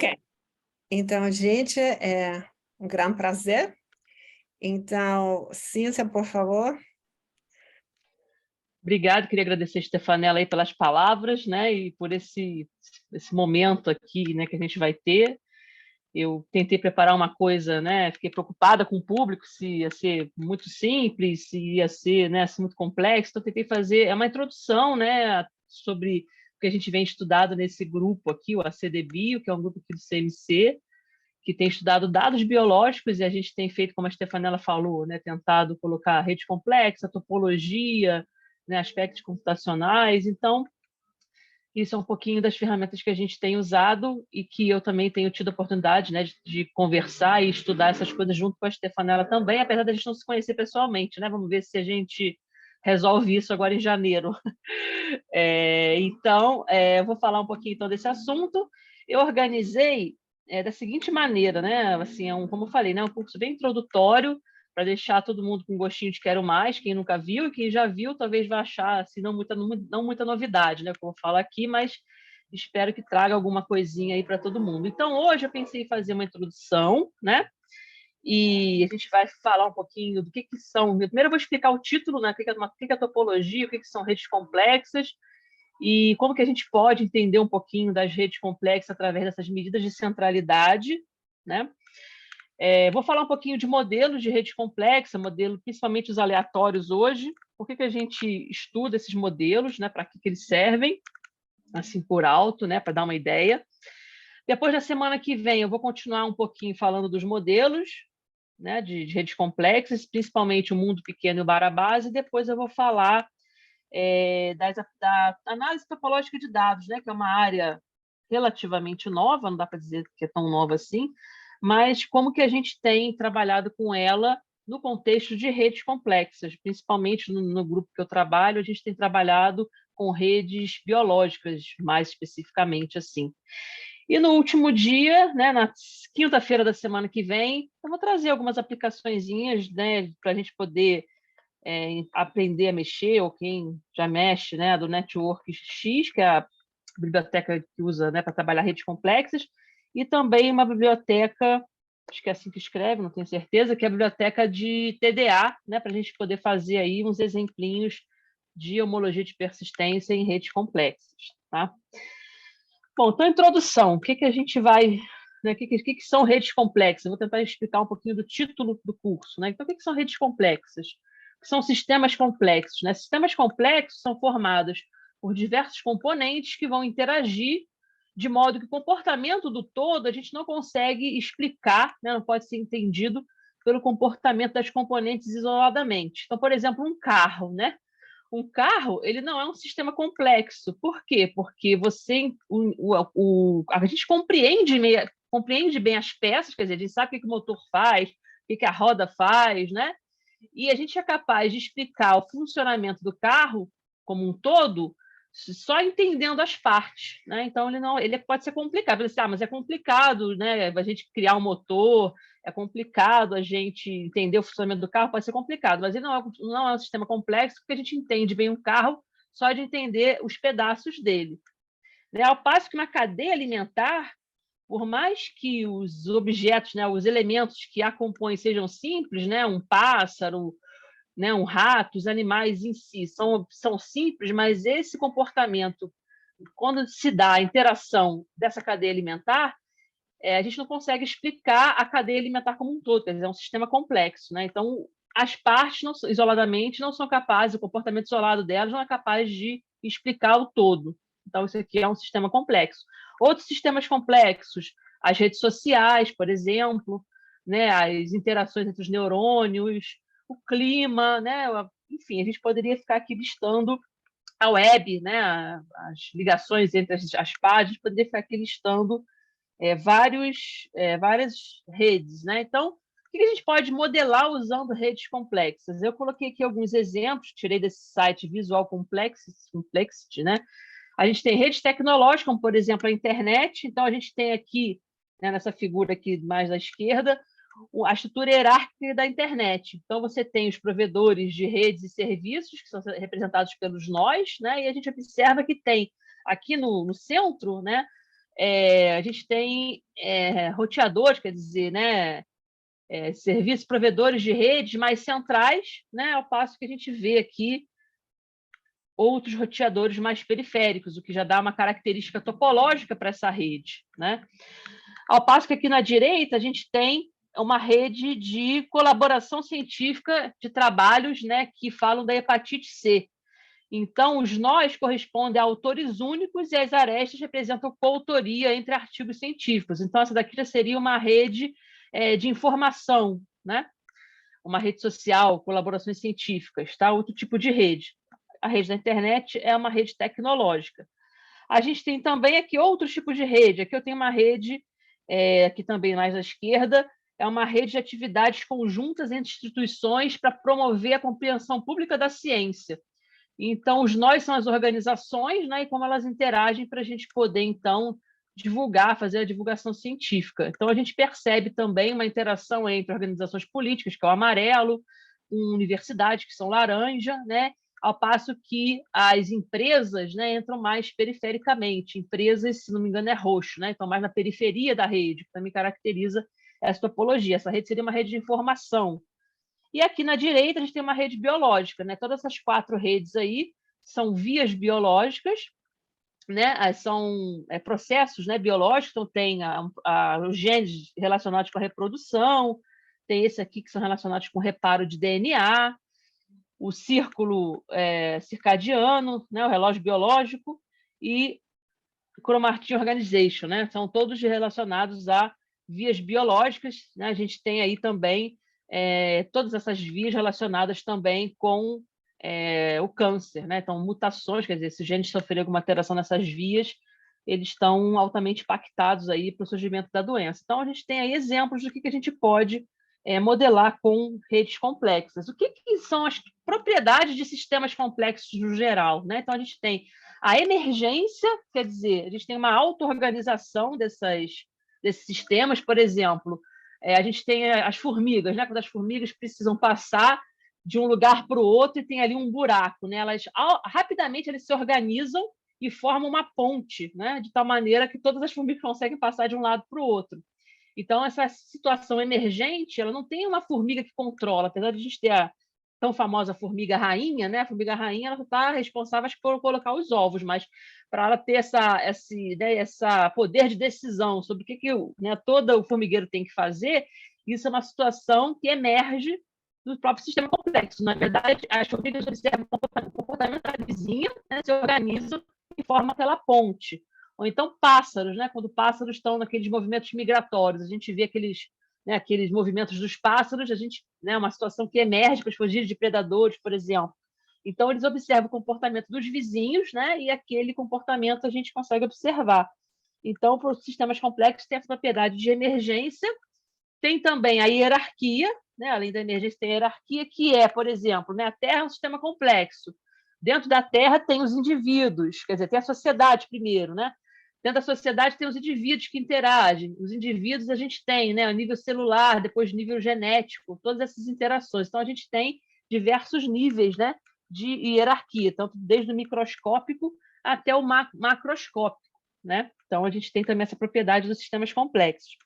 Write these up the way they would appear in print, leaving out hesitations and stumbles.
Ok. Então, gente, é um grande prazer. Então, Cíntia, por favor. Obrigado, queria agradecer a Stefanella aí pelas palavras, né, e por esse momento aqui, né, que a gente vai ter. Eu tentei preparar uma coisa, né, fiquei preocupada com o público, se ia ser muito simples, se ia ser, né, assim, muito complexo, então tentei fazer uma introdução, né, sobre o que a gente vem estudado nesse grupo aqui, o ACDBio, que é um grupo aqui do CMC, que tem estudado dados biológicos, e a gente tem feito, como a Stefanella falou, né, tentado colocar rede complexa, topologia, né, aspectos computacionais. Então, isso é um pouquinho das ferramentas que a gente tem usado e que eu também tenho tido a oportunidade, né, de conversar e estudar essas coisas junto com a Stefanella também, apesar da gente não se conhecer pessoalmente, né? Vamos ver se a gente resolve isso agora em janeiro. Então, eu vou falar um pouquinho então desse assunto. Eu organizei da seguinte maneira, né? Assim, como eu falei, né, um curso bem introdutório para deixar todo mundo com gostinho de quero mais, quem nunca viu e quem já viu talvez vai achar assim, não muita novidade, né, como eu falo aqui, mas espero que traga alguma coisinha aí para todo mundo. Então, hoje eu pensei em fazer uma introdução, né? E a gente vai falar um pouquinho do que são. Primeiro eu vou explicar o título, né? O que é topologia, o que são redes complexas, e como que a gente pode entender um pouquinho das redes complexas através dessas medidas de centralidade, né? Vou falar um pouquinho de modelos de rede complexa, principalmente os aleatórios hoje, por que a gente estuda esses modelos, né? Para que eles servem, assim por alto, né? Para dar uma ideia. Depois, na semana que vem, eu vou continuar um pouquinho falando dos modelos, né, de redes complexas, principalmente o mundo pequeno e o Barabás, e depois eu vou falar da análise topológica de dados, né, que é uma área relativamente nova, não dá para dizer que é tão nova assim, mas como que a gente tem trabalhado com ela no contexto de redes complexas, principalmente no grupo que eu trabalho, a gente tem trabalhado com redes biológicas, mais especificamente assim. E no último dia, né, na quinta-feira da semana que vem, eu vou trazer algumas aplicaçõezinhas, né, para a gente poder aprender a mexer, ou quem já mexe, né, do Network X, que é a biblioteca que usa, né, para trabalhar redes complexas, e também uma biblioteca, acho que é assim que escreve, não tenho certeza, que é a biblioteca de TDA, né, para a gente poder fazer aí uns exemplinhos de homologia de persistência em redes complexas, tá? Bom, então, introdução. O que a gente vai... Né, o que são redes complexas? Eu vou tentar explicar um pouquinho do título do curso. Né? Então, o que são redes complexas? São sistemas complexos. Né? Sistemas complexos são formados por diversos componentes que vão interagir de modo que o comportamento do todo a gente não consegue explicar, né? Não pode ser entendido pelo comportamento das componentes isoladamente. Então, por exemplo, um carro, né? Um carro, ele não é um sistema complexo. Por quê? Porque a gente compreende bem as peças, quer dizer, a gente sabe o que o motor faz, o que a roda faz, né? E a gente é capaz de explicar o funcionamento do carro como um todo só entendendo as partes, né? Então ele pode ser complicado. Você, mas é complicado, né? A gente criar um motor, é complicado a gente entender o funcionamento do carro, pode ser complicado, mas ele não é um sistema complexo porque a gente entende bem um carro só de entender os pedaços dele. Né? Ao passo que uma cadeia alimentar, por mais que os objetos, né, os elementos que a compõem sejam simples, né, um pássaro, né, um rato, os animais em si são simples, mas esse comportamento, quando se dá a interação dessa cadeia alimentar, a gente não consegue explicar a cadeia alimentar como um todo, quer dizer, é um sistema complexo. Né? Então, as partes, isoladamente, não são capazes, o comportamento isolado delas não é capaz de explicar o todo. Então, isso aqui é um sistema complexo. Outros sistemas complexos, as redes sociais, por exemplo, né, as interações entre os neurônios, o clima, né, enfim, a gente poderia ficar aqui listando a web, né, as ligações entre as páginas, poderia ficar aqui listando várias redes. Né? Então, o que a gente pode modelar usando redes complexas? Eu coloquei aqui alguns exemplos, tirei desse site Visual Complexity. Né? A gente tem redes tecnológicas, como, por exemplo, a internet. Então, a gente tem aqui, né, nessa figura aqui mais à esquerda, a estrutura hierárquica da internet. Então, você tem os provedores de redes e serviços, que são representados pelos nós, né? E a gente observa que tem aqui no centro, né, A gente tem roteadores, quer dizer, né, serviços provedores de redes mais centrais, né, ao passo que a gente vê aqui outros roteadores mais periféricos, o que já dá uma característica topológica para essa rede, né? Ao passo que aqui na direita a gente tem uma rede de colaboração científica de trabalhos, né, que falam da hepatite C. Então, os nós correspondem a autores únicos e as arestas representam coautoria entre artigos científicos. Então, essa daqui já seria uma rede de informação, né? Uma rede social, colaborações científicas, tá? Outro tipo de rede. A rede da internet é uma rede tecnológica. A gente tem também aqui outros tipos de rede. Aqui eu tenho uma rede, aqui também mais à esquerda, é uma rede de atividades conjuntas entre instituições para promover a compreensão pública da ciência. Então, os nós são as organizações, né, e como elas interagem para a gente poder, então, divulgar, fazer a divulgação científica. Então, a gente percebe também uma interação entre organizações políticas, que é o amarelo, com universidades, que são laranja, né, ao passo que as empresas, né, entram mais perifericamente. Empresas, se não me engano, é roxo, né, então mais na periferia da rede, que também caracteriza essa topologia. Essa rede seria uma rede de informação. E aqui na direita a gente tem uma rede biológica, né? Todas essas 4 redes aí são vias biológicas, né? São processos, né, biológicos, então tem os genes relacionados com a reprodução, tem esse aqui que são relacionados com o reparo de DNA, o círculo circadiano, né, o relógio biológico e chromatin organization, né? São todos relacionados a vias biológicas, né? A gente tem aí também todas essas vias relacionadas também com o câncer, né? Então, mutações, quer dizer, se o gene sofrer alguma alteração nessas vias, eles estão altamente impactados aí para o surgimento da doença. Então, a gente tem aí exemplos do que a gente pode modelar com redes complexas. O que são as propriedades de sistemas complexos no geral, né? Então, a gente tem a emergência, quer dizer, a gente tem uma auto-organização desses sistemas, por exemplo, a gente tem as formigas, né? Quando as formigas precisam passar de um lugar para o outro e tem ali um buraco, né? Rapidamente eles se organizam e formam uma ponte, né? De tal maneira que todas as formigas conseguem passar de um lado para o outro. Então, essa situação emergente, ela não tem uma formiga que controla, apesar de a gente ter a tão famosa formiga rainha, né? A formiga rainha ela está responsável por colocar os ovos, mas para ela ter essa poder de decisão sobre o que né, todo o formigueiro tem que fazer, isso é uma situação que emerge do próprio sistema complexo. Na verdade, as formigas observam o comportamento da vizinha, né, se organizam e formam aquela ponte. Ou então pássaros, né? Quando pássaros estão naqueles movimentos migratórios, a gente vê aqueles movimentos dos pássaros, a gente, né, uma situação que emerge para fugir de predadores, por exemplo. Então, eles observam o comportamento dos vizinhos, né, e aquele comportamento a gente consegue observar. Então, para os sistemas complexos, tem essa propriedade de emergência, tem também a hierarquia, né, além da emergência, tem a hierarquia, que é, por exemplo, né, a Terra é um sistema complexo. Dentro da Terra tem os indivíduos, quer dizer, tem a sociedade primeiro, né? Dentro da sociedade tem os indivíduos que interagem. Os indivíduos a gente tem, né, a nível celular, depois nível genético, todas essas interações. Então, a gente tem diversos níveis, né, de hierarquia, tanto desde o microscópico até o macroscópico, né? Então, a gente tem também essa propriedade dos sistemas complexos.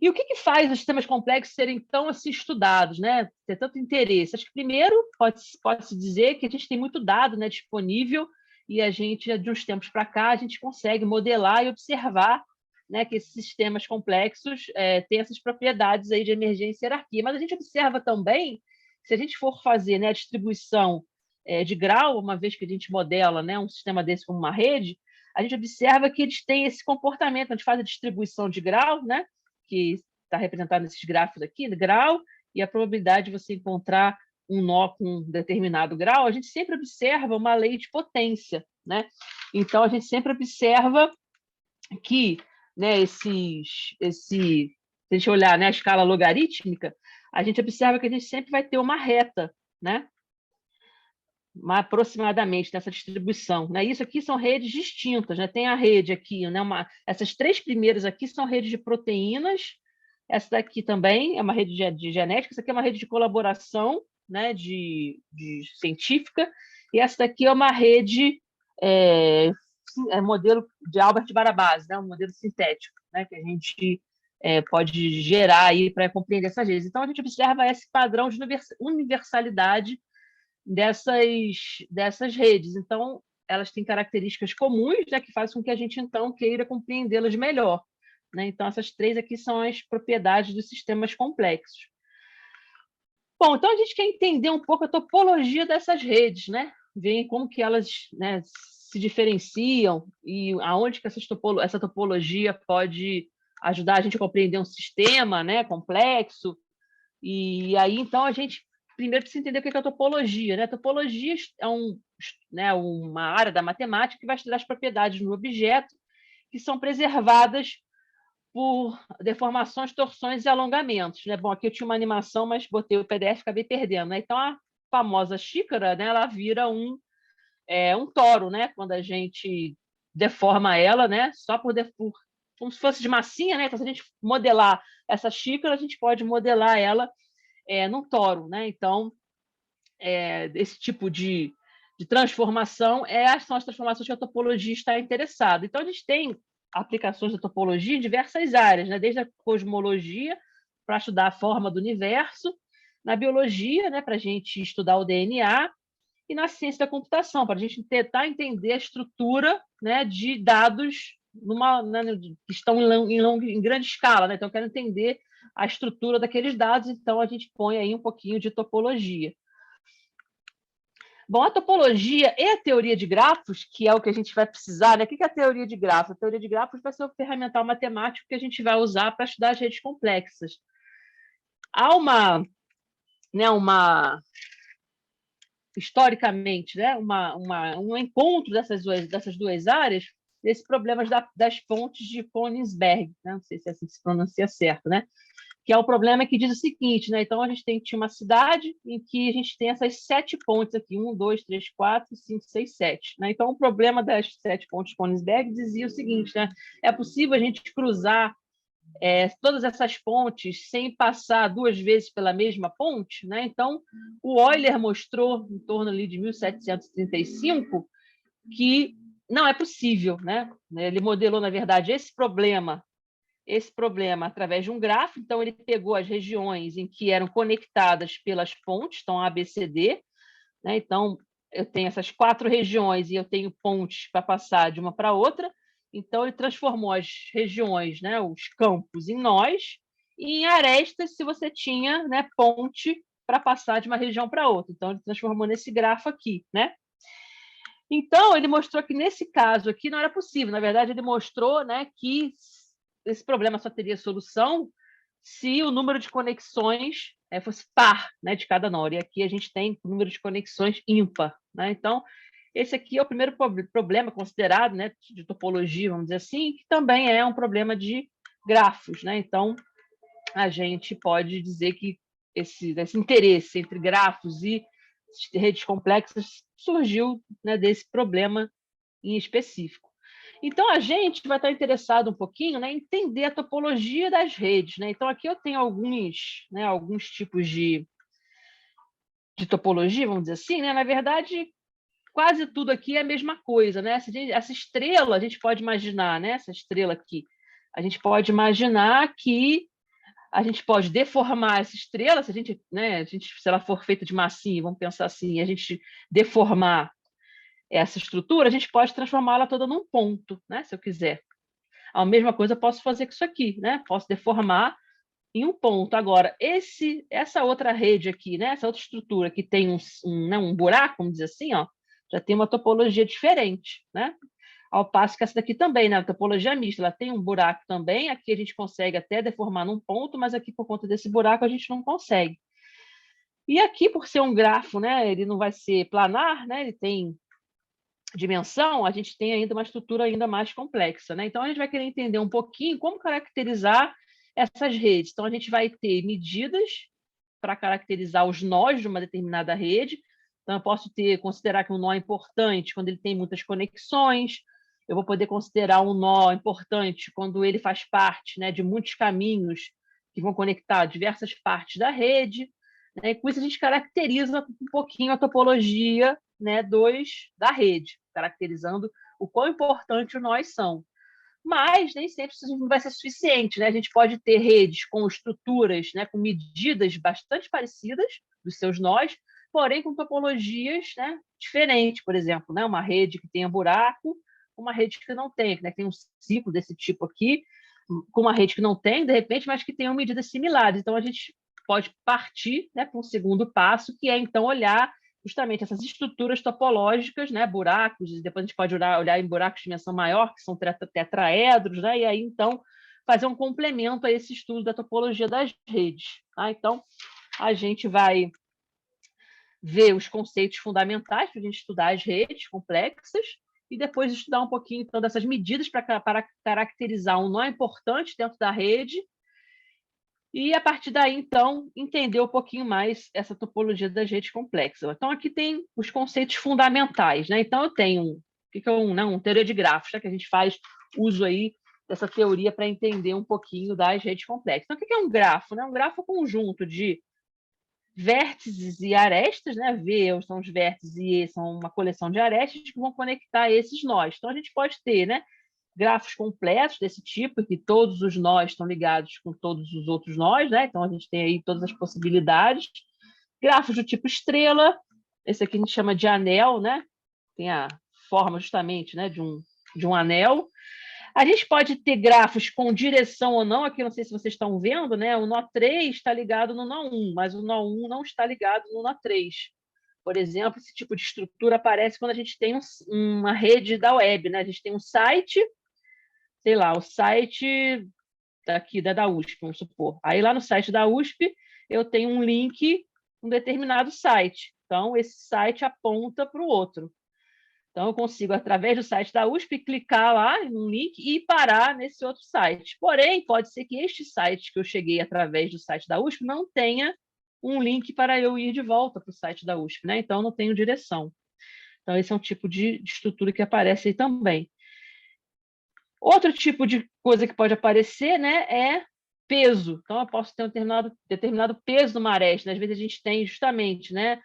E o que faz os sistemas complexos serem tão assim, estudados, né? Ter tanto interesse? Acho que, primeiro, pode-se dizer que a gente tem muito dado, né, disponível e a gente, de uns tempos para cá, a gente consegue modelar e observar, né, que esses sistemas complexos têm essas propriedades aí de emergência e hierarquia. Mas a gente observa também, se a gente for fazer, né, a distribuição de grau, uma vez que a gente modela, né, um sistema desse como uma rede, a gente observa que eles têm esse comportamento. A gente faz a distribuição de grau, né, que está representado nesses gráficos aqui, grau, e a probabilidade de você encontrar um nó com um determinado grau, a gente sempre observa uma lei de potência, né? Então, a gente sempre observa que, né, se a gente olhar, né, a escala logarítmica, a gente observa que a gente sempre vai ter uma reta, né? Aproximadamente nessa distribuição, né? Isso aqui são redes distintas, né? Tem a rede aqui, né? Essas 3 primeiras aqui são redes de proteínas, essa daqui também é uma rede de genética, essa aqui é uma rede de colaboração, né? de científica, e essa daqui é uma rede modelo de Albert Barabás, né? Um modelo sintético, né? Que a gente pode gerar aí para compreender essas redes. Então, a gente observa esse padrão de universalidade dessas redes. Então, elas têm características comuns, né, que fazem com que a gente, então, queira compreendê-las melhor. Né? Então, essas três aqui são as propriedades dos sistemas complexos. Bom, então a gente quer entender um pouco a topologia dessas redes, né? Ver como que elas, né, se diferenciam e aonde que essa topologia pode ajudar a gente a compreender um sistema, né, complexo. E aí, então, a gente primeiro precisa entender o que é a topologia, né? A topologia é uma área da matemática que vai estudar as propriedades no objeto que são preservadas por deformações, torções e alongamentos, né? Bom, aqui eu tinha uma animação, mas botei o PDF e acabei perdendo, né? Então, a famosa xícara, né, ela vira um toro, né? Quando a gente deforma ela, né? Só como se fosse de massinha, né? Então, se a gente modelar essa xícara, a gente pode modelar ela num toro, né? Então, esse tipo de transformação são as transformações que a topologia está interessada. Então, a gente tem aplicações da topologia em diversas áreas, né? Desde a cosmologia, para estudar a forma do universo, na biologia, né? Para a gente estudar o DNA, e na ciência da computação, para a gente tentar entender a estrutura, né, de dados que estão em grande escala. Né? Então, eu quero entender a estrutura daqueles dados, então a gente põe aí um pouquinho de topologia. Bom, a topologia e a teoria de grafos, que é o que a gente vai precisar, né? O que é a teoria de grafos? A teoria de grafos vai ser o ferramental matemático que a gente vai usar para estudar as redes complexas. Há historicamente, né, um encontro dessas duas áreas, desses problemas das pontes de Königsberg, né? Não sei se é assim que se pronuncia certo, né? Que é o problema que diz o seguinte, né? Então, a gente tinha uma cidade em que a gente tem essas 7 pontes aqui, 1, 2, 3, 4, 5, 6, 7. Né? Então, o problema das 7 pontes de Königsberg dizia o seguinte, né? É possível a gente cruzar todas essas pontes sem passar 2 vezes pela mesma ponte? Né? Então, o Euler mostrou, em torno ali de 1735, que não é possível. Né? Ele modelou, na verdade, esse problema através de um grafo. Então, ele pegou as regiões em que eram conectadas pelas pontes, então A, B, C, D. Né? Então, eu tenho essas 4 regiões e eu tenho pontes para passar de uma para outra. Então, ele transformou as regiões, né, os campos, em nós, e em arestas, se você tinha, né, ponte para passar de uma região para outra. Então, ele transformou nesse grafo aqui. Né? Então, ele mostrou que, nesse caso aqui, não era possível. Na verdade, ele mostrou, né, que esse problema só teria solução se o número de conexões fosse par, né, de cada nó. E aqui a gente tem o número de conexões ímpar. Né? Então, esse aqui é o primeiro problema considerado, né, de topologia, vamos dizer assim, que também é um problema de grafos. Né? Então, a gente pode dizer que esse interesse entre grafos e redes complexas surgiu, né, desse problema em específico. Então, a gente vai estar interessado um pouquinho, né, em entender a topologia das redes. Né? Então, aqui eu tenho alguns tipos de topologia, vamos dizer assim. Né? Na verdade, quase tudo aqui é a mesma coisa. Né? Essa estrela, a gente pode imaginar, né? Essa estrela aqui, a gente pode imaginar que a gente pode deformar essa estrela, se ela for feita de massinha, vamos pensar assim, a gente deformar essa estrutura, a gente pode transformá-la toda num ponto, né? Se eu quiser. A mesma coisa eu posso fazer com isso aqui, né? Posso deformar em um ponto. Agora, essa outra rede aqui, né? Essa outra estrutura que tem um buraco, vamos dizer assim, ó, já tem uma topologia diferente, né? Ao passo que essa daqui também, né? A topologia mista, ela tem um buraco também. Aqui a gente consegue até deformar num ponto, mas aqui, por conta desse buraco, a gente não consegue. E aqui, por ser um grafo, né? Ele não vai ser planar, né? Ele tem dimensão, a gente tem ainda uma estrutura ainda mais complexa. Né? Então, a gente vai querer entender um pouquinho como caracterizar essas redes. Então, a gente vai ter medidas para caracterizar os nós de uma determinada rede. Então, eu posso considerar que um nó é importante quando ele tem muitas conexões. Eu vou poder considerar um nó importante quando ele faz parte, né, de muitos caminhos que vão conectar diversas partes da rede. Né? E com isso, a gente caracteriza um pouquinho a topologia, né, da rede, caracterizando o quão importante os nós são. Mas nem sempre isso não vai ser suficiente, né? A gente pode ter redes com estruturas, né, com medidas bastante parecidas dos seus nós, porém com topologias, né, diferentes, por exemplo, né? Uma rede que tenha buraco, uma rede que não tem, né? Tem um ciclo desse tipo aqui, com uma rede que não tem, de repente, mas que tenham medidas similares. Então, a gente pode partir, né, para um segundo passo, que é, então, olhar justamente essas estruturas topológicas, né, buracos, e depois a gente pode olhar em buracos de dimensão maior, que são tetraedros, né, e aí, então, fazer um complemento a esse estudo da topologia das redes. Tá? Então, a gente vai ver os conceitos fundamentais para a gente estudar as redes complexas e depois estudar um pouquinho então, dessas medidas para caracterizar um nó importante dentro da rede e, a partir daí, então, entender um pouquinho mais essa topologia das redes complexas. Então, aqui tem os conceitos fundamentais. Né? Então, eu tenho o que é uma teoria de grafos, né? Que a gente faz uso aí dessa teoria para entender um pouquinho das redes complexas. Então, o que é um grafo? Né? Um grafo é um conjunto de vértices e arestas, né? V são os vértices e E são uma coleção de arestas que vão conectar esses nós. Então, a gente pode ter, né, grafos completos desse tipo, que todos os nós estão ligados com todos os outros nós, né? Então, a gente tem aí todas as possibilidades. Grafos do tipo estrela, esse aqui a gente chama de anel, né? Tem a forma justamente, né, de um anel. A gente pode ter grafos com direção ou não, aqui não sei se vocês estão vendo, né? O nó 3 está ligado no nó 1, mas o nó 1 não está ligado no nó 3. Por exemplo, esse tipo de estrutura aparece quando a gente tem uma rede da web, né? A gente tem um site, sei lá, o site daqui da USP, vamos supor. Aí lá no site da USP eu tenho um link, um determinado site. Então, esse site aponta para o outro. Então, eu consigo, através do site da USP, clicar lá no link e parar nesse outro site. Porém, pode ser que este site que eu cheguei através do site da USP não tenha um link para eu ir de volta para o site da USP, né? Então, não tenho direção. Então, esse é um tipo de estrutura que aparece aí também. Outro tipo de coisa que pode aparecer, né, é peso. Então, eu posso ter um determinado peso numa aresta. Às vezes, a gente tem justamente, né,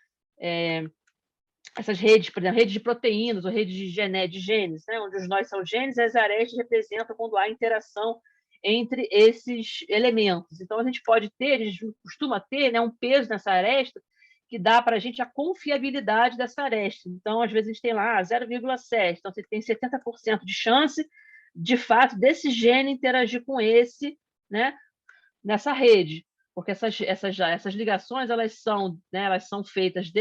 essas redes, por exemplo, redes de proteínas ou redes de genes, né, onde os nós são genes e as arestas representam quando há interação entre esses elementos. Então, a gente pode ter, a gente costuma ter, né, um peso nessa aresta que dá para a gente a confiabilidade dessa aresta. Então, às vezes, a gente tem lá 0,7. Então, você tem 70% de chance, de fato, desse gene interagir com esse, né, nessa rede. Porque essas ligações elas são feitas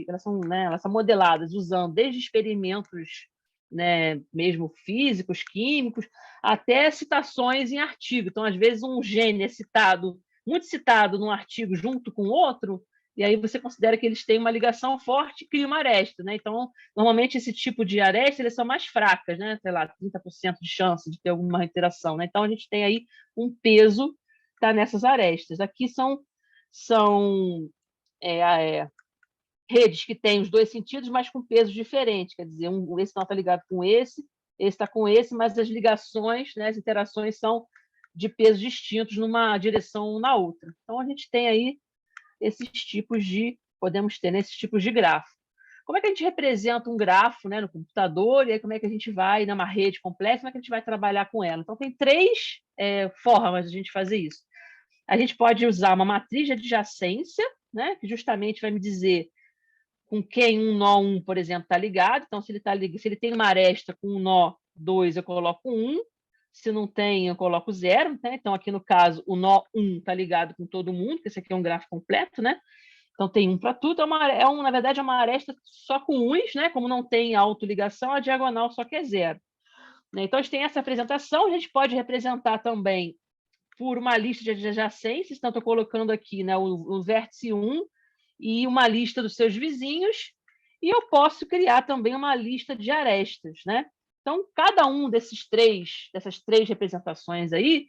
elas são modeladas usando desde experimentos, né, mesmo físicos, químicos, até citações em artigo. Então, às vezes, um gene é citado, muito citado num artigo junto com outro, e aí você considera que eles têm uma ligação forte e cria uma aresta. Né? Então, normalmente, esse tipo de aresta eles são mais fracas, né? Sei lá, 30% de chance de ter alguma interação. Né? Então, a gente tem aí um peso está nessas arestas. Aqui são redes que têm os dois sentidos, mas com pesos diferentes. Quer dizer, esse não está ligado com esse está com esse, mas as ligações, né, as interações são de pesos distintos numa direção ou na outra. Então, a gente tem aí podemos ter esses tipos de grafo. Como é que a gente representa um grafo, né, no computador, e aí como é que a gente vai numa rede complexa, como é que a gente vai trabalhar com ela? Então, tem três formas de a gente fazer isso. A gente pode usar uma matriz de adjacência, né, que justamente vai me dizer com quem um nó 1, por exemplo, está ligado. Então, se ele tem uma aresta com um nó 2, eu coloco 1. Se não tem, eu coloco 0. Né? Então, aqui no caso, o nó 1 está ligado com todo mundo, porque esse aqui é um grafo completo, né? Então, tem 1 para tudo. Na verdade, é uma aresta só com uns, né? Como não tem autoligação, a diagonal só que é 0. Então, a gente tem essa representação. A gente pode representar também por uma lista de adjacências. Então, estou colocando aqui, né, o vértice 1 e uma lista dos seus vizinhos. E eu posso criar também uma lista de arestas. Né? Então, cada um dessas três representações aí,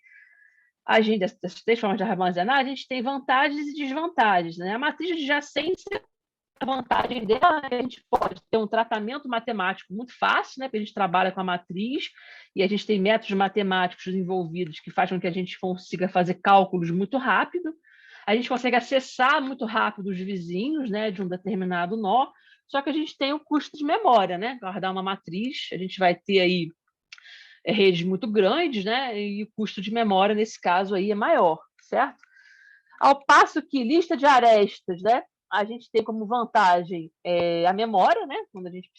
dessas três formas de armazenar, a gente tem vantagens e desvantagens. Né? A matriz de adjacência, a vantagem dela é que a gente pode ter um tratamento matemático muito fácil, né? Porque a gente trabalha com a matriz e a gente tem métodos matemáticos envolvidos que fazem com que a gente consiga fazer cálculos muito rápido. A gente consegue acessar muito rápido os vizinhos, né, de um determinado nó. só que a gente tem o custo de memória, né? Guardar uma matriz, a gente vai ter aí redes muito grandes, né? E o custo de memória, nesse caso aí, é maior, certo? Ao passo que lista de arestas, né? A gente tem como vantagem a memória, né? Quando a gente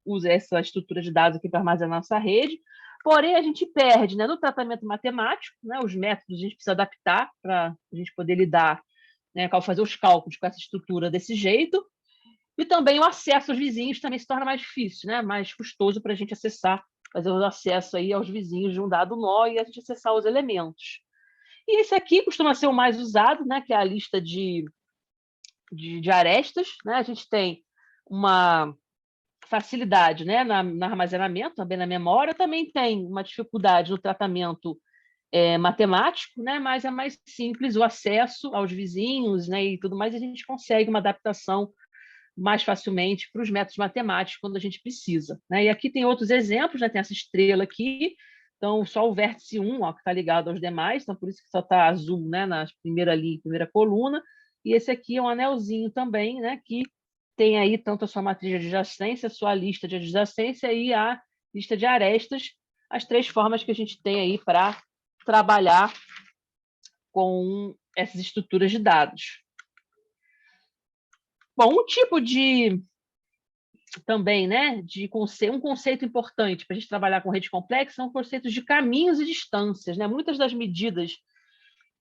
usa essa estrutura de dados aqui para armazenar nossa rede. Porém, a gente perde, né, no tratamento matemático, né? Os métodos a gente precisa adaptar para a gente poder lidar, né, fazer os cálculos com essa estrutura desse jeito. E também o acesso aos vizinhos também se torna mais difícil, né? Mais custoso para a gente acessar, fazer o acesso aí aos vizinhos de um dado nó e a gente acessar os elementos. E esse aqui costuma ser o mais usado, né? Que é a lista de arestas, né? A gente tem uma facilidade, né, no armazenamento, também na memória, também tem uma dificuldade no tratamento matemático, né, mas é mais simples o acesso aos vizinhos, né, e tudo mais, a gente consegue uma adaptação mais facilmente para os métodos matemáticos quando a gente precisa, né? E aqui tem outros exemplos, né? Tem essa estrela aqui, então só o vértice 1, ó, que está ligado aos demais, então por isso que só está azul, né, na primeira linha, primeira coluna, e esse aqui é um anelzinho também, né, que tem aí tanto a sua matriz de adjacência, a sua lista de adjacência e a lista de arestas, as três formas que a gente tem aí para trabalhar com essas estruturas de dados. Bom, um tipo de também, né, um conceito importante para a gente trabalhar com rede complexa são conceitos de caminhos e distâncias, né? Muitas das medidas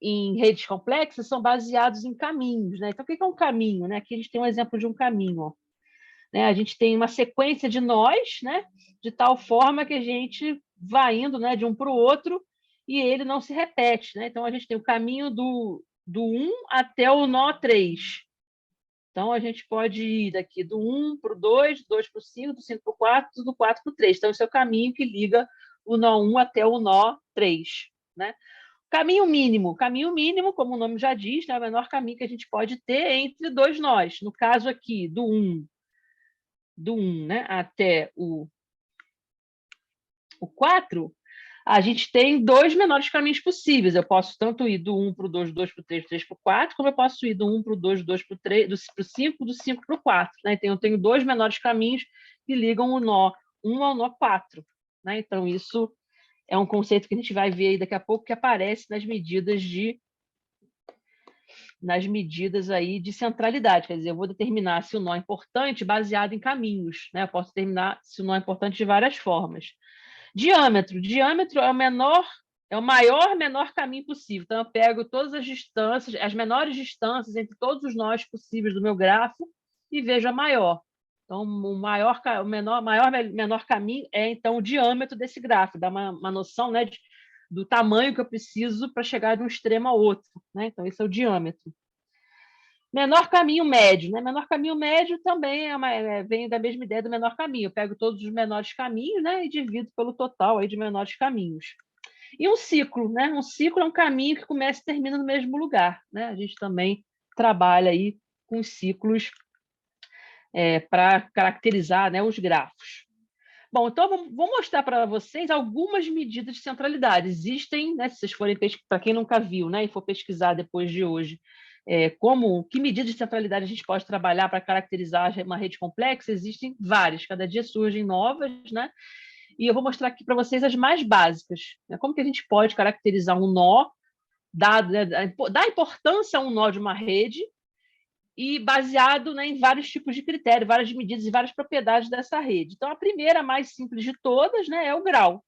em redes complexas são baseados em caminhos, né? Então, o que é um caminho, né? Aqui a gente tem um exemplo de um caminho, ó. Né? A gente tem uma sequência de nós, né? De tal forma que a gente vai indo, né, de um para o outro e ele não se repete, né? Então, a gente tem o caminho do 1 até o nó 3. Então, a gente pode ir daqui do 1 para o 2, do 2 para o 5, do 5 para o 4, do 4 para o 3. Então, esse é o caminho que liga o nó 1 até o nó 3. Né? Caminho mínimo, como o nome já diz, é o menor caminho que a gente pode ter entre dois nós. No caso aqui, do 1 né, até o 4, a gente tem dois menores caminhos possíveis. Eu posso tanto ir do 1 para o 2, do 2 para o 3, do 3 para o 4, como eu posso ir do 1 para o 2, do 2 para o 3, do 5, do 5 para o 4. Né? Então, eu tenho dois menores caminhos que ligam o nó 1 ao nó 4. Né? Então, isso é um conceito que a gente vai ver aí daqui a pouco, que aparece nas medidas aí de centralidade. Quer dizer, eu vou determinar se o nó é importante baseado em caminhos. Né? Eu posso determinar se o nó é importante de várias formas. Diâmetro é o maior menor caminho possível. Então, eu pego todas as distâncias, as menores distâncias entre todos os nós possíveis do meu grafo e vejo a maior. Então, menor caminho é, então, o diâmetro desse grafo, dá uma noção, né, do tamanho que eu preciso para chegar de um extremo ao outro. Né? Então, esse é o diâmetro. Menor caminho médio, né? Menor caminho médio também vem da mesma ideia do menor caminho. Eu pego todos os menores caminhos, né, e divido pelo total aí de menores caminhos. E um ciclo, né? Um ciclo é um caminho que começa e termina no mesmo lugar, né? A gente também trabalha aí com ciclos para caracterizar, né, os grafos. Bom, então vou mostrar para vocês algumas medidas de centralidade. Existem, né, se vocês forem para quem nunca viu, né, e for pesquisar depois de hoje, que medidas de centralidade a gente pode trabalhar para caracterizar uma rede complexa, existem várias, cada dia surgem novas, né? E eu vou mostrar aqui para vocês as mais básicas. Né? Como que a gente pode caracterizar um nó, dar importância a um nó de uma rede, e baseado, né, em vários tipos de critérios, várias medidas e várias propriedades dessa rede. Então, a primeira, mais simples de todas, né, é o grau.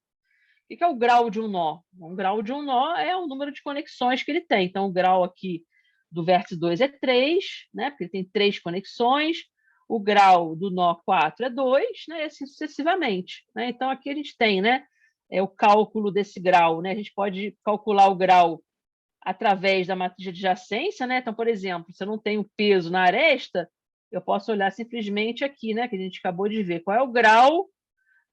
O que é o grau de um nó? O grau de um nó é o número de conexões que ele tem. Então, o grau aqui do vértice 2 é 3, né, porque ele tem 3 conexões. O grau do nó 4 é 2, né, e assim sucessivamente. Né? Então, aqui a gente tem, né, o cálculo desse grau. Né? A gente pode calcular o grau através da matriz de adjacência, né? Então, por exemplo, se eu não tenho peso na aresta, eu posso olhar simplesmente aqui, né? Que a gente acabou de ver. Qual é o grau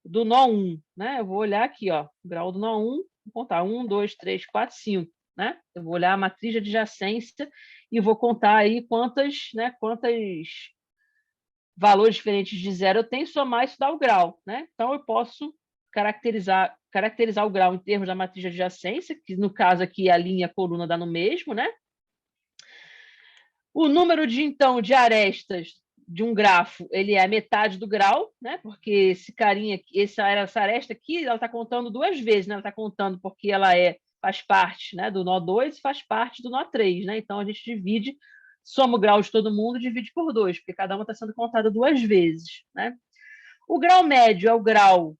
do nó 1, né? Eu vou olhar aqui, ó. O grau do nó 1, vou contar 1, 2, 3, 4, 5, né? Eu vou olhar a matriz de adjacência e vou contar aí quantos valores diferentes de zero eu tenho, somar isso dá o grau, né? Então, eu posso caracterizar o grau em termos da matriz de adjacência, que no caso aqui a linha e a coluna dá no mesmo, né? O número de arestas de um grafo, ele é a metade do grau, né? Porque esse carinha aqui, essa aresta aqui, ela está contando duas vezes, né? Ela está contando porque ela faz parte, né, do nó 2 e faz parte do nó 3, né? Então a gente divide, soma o grau de todo mundo e divide por 2, porque cada uma está sendo contada duas vezes, né? O grau médio é o grau,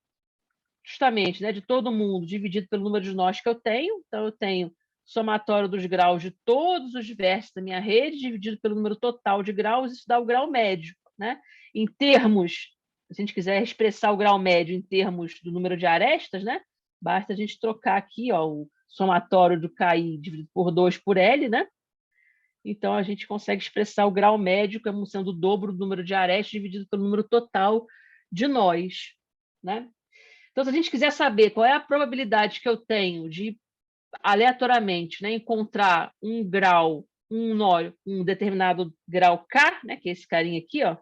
justamente, né, de todo mundo dividido pelo número de nós que eu tenho. Então eu tenho somatório dos graus de todos os vértices da minha rede, dividido pelo número total de graus, isso dá o grau médio, né? Em termos, se a gente quiser expressar o grau médio em termos do número de arestas, né? Basta a gente trocar aqui, ó, o somatório do KI dividido por 2 por L, né? Então a gente consegue expressar o grau médio como sendo o dobro do número de arestas dividido pelo número total de nós, né? Então, se a gente quiser saber qual é a probabilidade que eu tenho de aleatoriamente, né, encontrar um grau, um nó, um determinado grau K, né, que é esse carinha aqui, ó,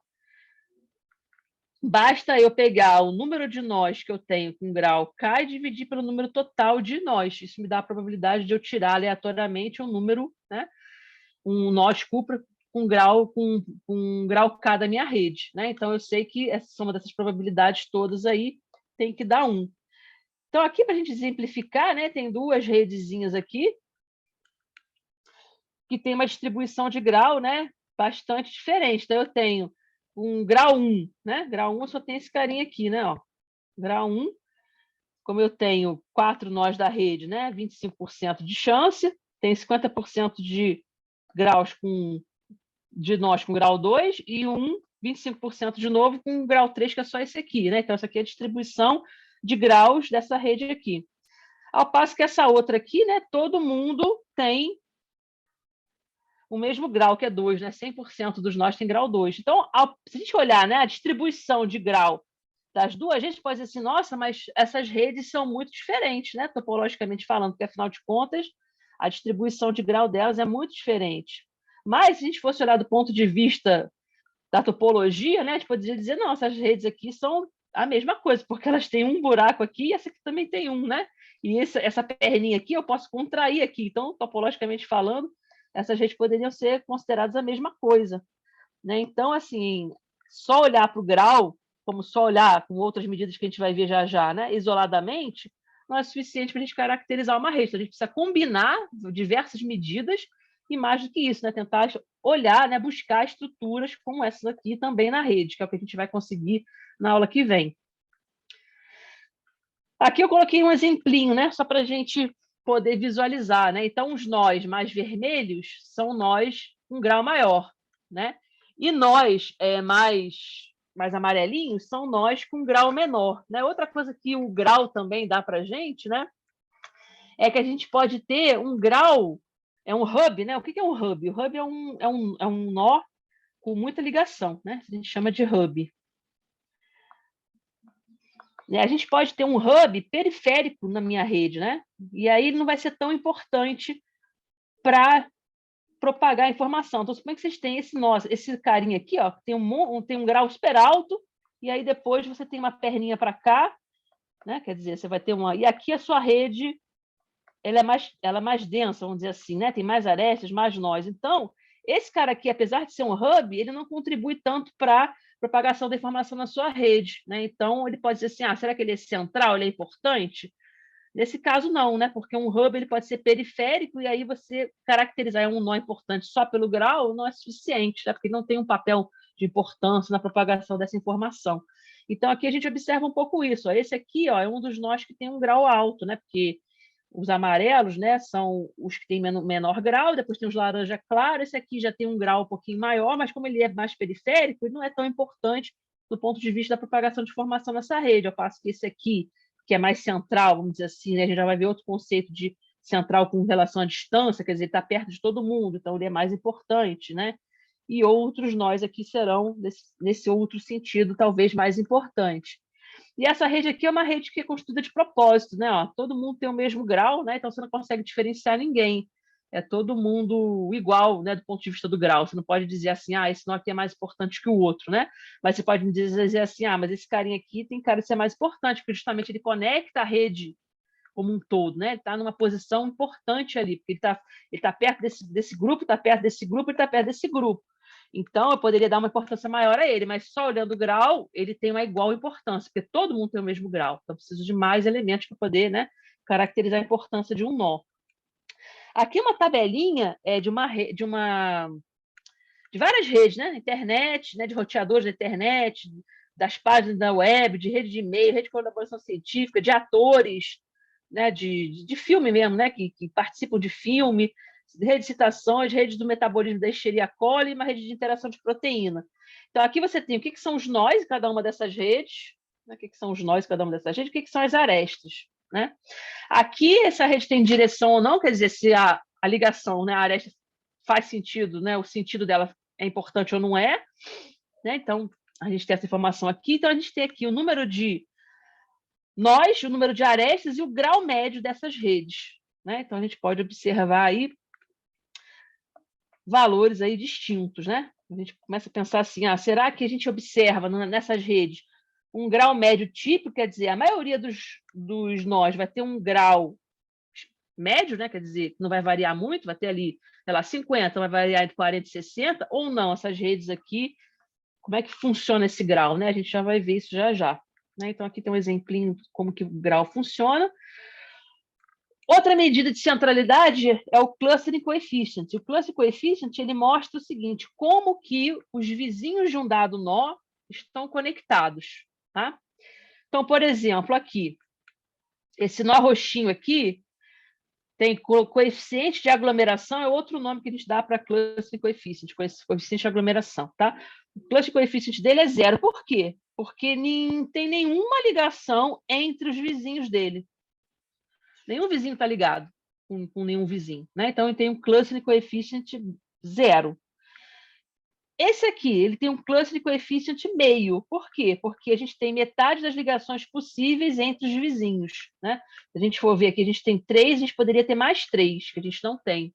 basta eu pegar o número de nós que eu tenho com grau K e dividir pelo número total de nós. Isso me dá a probabilidade de eu tirar aleatoriamente um número, né, um nós cúpula com um grau K da minha rede, né? Então eu sei que a soma dessas probabilidades todas aí tem que dar 1. Então, aqui, para a gente exemplificar, né, tem duas redezinhas aqui que tem uma distribuição de grau, né, bastante diferente. Então, eu tenho um grau 1, né? Grau 1 só tem esse carinha aqui, né? Ó. Grau 1, como eu tenho 4 nós da rede, né, 25% de chance, tem 50% de graus de nós com grau 2 e 25% de novo com grau 3, que é só esse aqui, né? Então, essa aqui é a distribuição de graus dessa rede aqui. Ao passo que essa outra aqui, né, todo mundo tem o mesmo grau, que é 2, né? 100% dos nós tem grau 2. Então, se a gente olhar, né, a distribuição de grau das duas, a gente pode dizer assim, nossa, mas essas redes são muito diferentes, né, topologicamente falando, porque, afinal de contas, a distribuição de grau delas é muito diferente. Mas, se a gente fosse olhar do ponto de vista da topologia, né, a gente poderia dizer, não, essas redes aqui são a mesma coisa, porque elas têm um buraco aqui e essa aqui também tem um, né? E essa perninha aqui eu posso contrair aqui. Então, topologicamente falando, essas redes poderiam ser consideradas a mesma coisa, né? Então, assim, só olhar para o grau, como só olhar com outras medidas que a gente vai ver já já, né, isoladamente, não é suficiente para a gente caracterizar uma rede. Então, a gente precisa combinar diversas medidas e, mais do que isso, né, tentar olhar, né, buscar estruturas como essas aqui também na rede, que é o que a gente vai conseguir na aula que vem. Aqui eu coloquei um exemplinho, né, só para a gente poder visualizar, né? Então, os nós mais vermelhos são nós com grau maior, né? E nós mais amarelinhos são nós com grau menor, né? Outra coisa que o grau também dá para a gente, né, é que a gente pode ter um grau, é um hub, né? O que é um hub? O hub é um nó com muita ligação, né? A gente chama de hub. A gente pode ter um hub periférico na minha rede, né? E aí ele não vai ser tão importante para propagar a informação. Então, como é que vocês têm esse carinha aqui, ó, tem um grau super alto, e aí depois você tem uma perninha para cá, né? Quer dizer, você vai ter uma. E aqui a sua rede ela é mais densa, vamos dizer assim, né? Tem mais arestas, mais nós. Então, esse cara aqui, apesar de ser um hub, ele não contribui tanto para propagação da informação na sua rede, né? Então, ele pode dizer assim, será que ele é central, ele é importante? Nesse caso, não, né? Porque um hub ele pode ser periférico e aí você caracterizar um nó importante só pelo grau não é suficiente, né? Porque ele não tem um papel de importância na propagação dessa informação. Então, aqui a gente observa um pouco isso. Ó. Esse aqui, ó, é um dos nós que tem um grau alto, né? Porque os amarelos, né, são os que têm menor grau, depois tem os laranja claro, esse aqui já tem um grau um pouquinho maior, mas como ele é mais periférico, ele não é tão importante do ponto de vista da propagação de informação nessa rede, ao passo que esse aqui, que é mais central, vamos dizer assim, né, a gente já vai ver outro conceito de central com relação à distância, quer dizer, ele está perto de todo mundo, então ele é mais importante, né? E outros nós aqui serão, nesse outro sentido, talvez mais importante. E essa rede aqui é uma rede que é construída de propósito, né? Ó, todo mundo tem o mesmo grau, né? Então você não consegue diferenciar ninguém. É todo mundo igual, né? Do ponto de vista do grau. Você não pode dizer assim, esse nó aqui é mais importante que o outro, né? Mas você pode me dizer assim, mas esse carinha aqui tem cara de ser mais importante, porque justamente ele conecta a rede como um todo, né? Ele está numa posição importante ali, porque ele tá perto desse grupo, está perto desse grupo, ele está perto desse grupo. Então, eu poderia dar uma importância maior a ele, mas só olhando o grau, ele tem uma igual importância, porque todo mundo tem o mesmo grau. Então, eu preciso de mais elementos para poder, né, caracterizar a importância de um nó. Aqui uma tabelinha de várias redes, né? Internet, né? De roteadores da internet, das páginas da web, de rede de e-mail, rede de colaboração científica, de atores, né? De filme mesmo, né? Que participam de filme, rede de citações, rede do metabolismo da Escherichia coli e uma rede de interação de proteína. Então, aqui você tem o que são os nós em cada uma dessas redes, né? O que são os nós em cada uma dessas redes, o que são as arestas, né? Aqui, essa rede tem direção ou não, quer dizer, se a ligação, né, a aresta faz sentido, né, o sentido dela é importante ou não é, né? Então, a gente tem essa informação aqui. Então, a gente tem aqui o número de nós, o número de arestas e o grau médio dessas redes, né? Então, a gente pode observar aí valores aí distintos, né? A gente começa a pensar assim, será que a gente observa nessas redes um grau médio típico, quer dizer, a maioria dos nós vai ter um grau médio, né? Quer dizer, não vai variar muito, vai ter ali, sei lá, 50, vai variar entre 40 e 60, ou não, essas redes aqui, como é que funciona esse grau, né? A gente já vai ver isso já. Né? Então, aqui tem um exemplinho de como que o grau funciona. Outra medida de centralidade é o clustering coefficient. O clustering coefficient, ele mostra o seguinte, como que os vizinhos de um dado nó estão conectados, tá? Então, por exemplo, aqui, esse nó roxinho aqui, tem coeficiente de aglomeração, é outro nome que a gente dá para cluster coeficiente, coeficiente de aglomeração, tá? O cluster coeficiente dele é 0. Por quê? Porque não tem nenhuma ligação entre os vizinhos dele. Nenhum vizinho está ligado com nenhum vizinho, né? Então, ele tem um cluster coeficiente 0. Esse aqui, ele tem um cluster coeficiente meio. Por quê? Porque a gente tem metade das ligações possíveis entre os vizinhos, né? Se a gente for ver aqui, a gente tem 3, a gente poderia ter mais 3, que a gente não tem.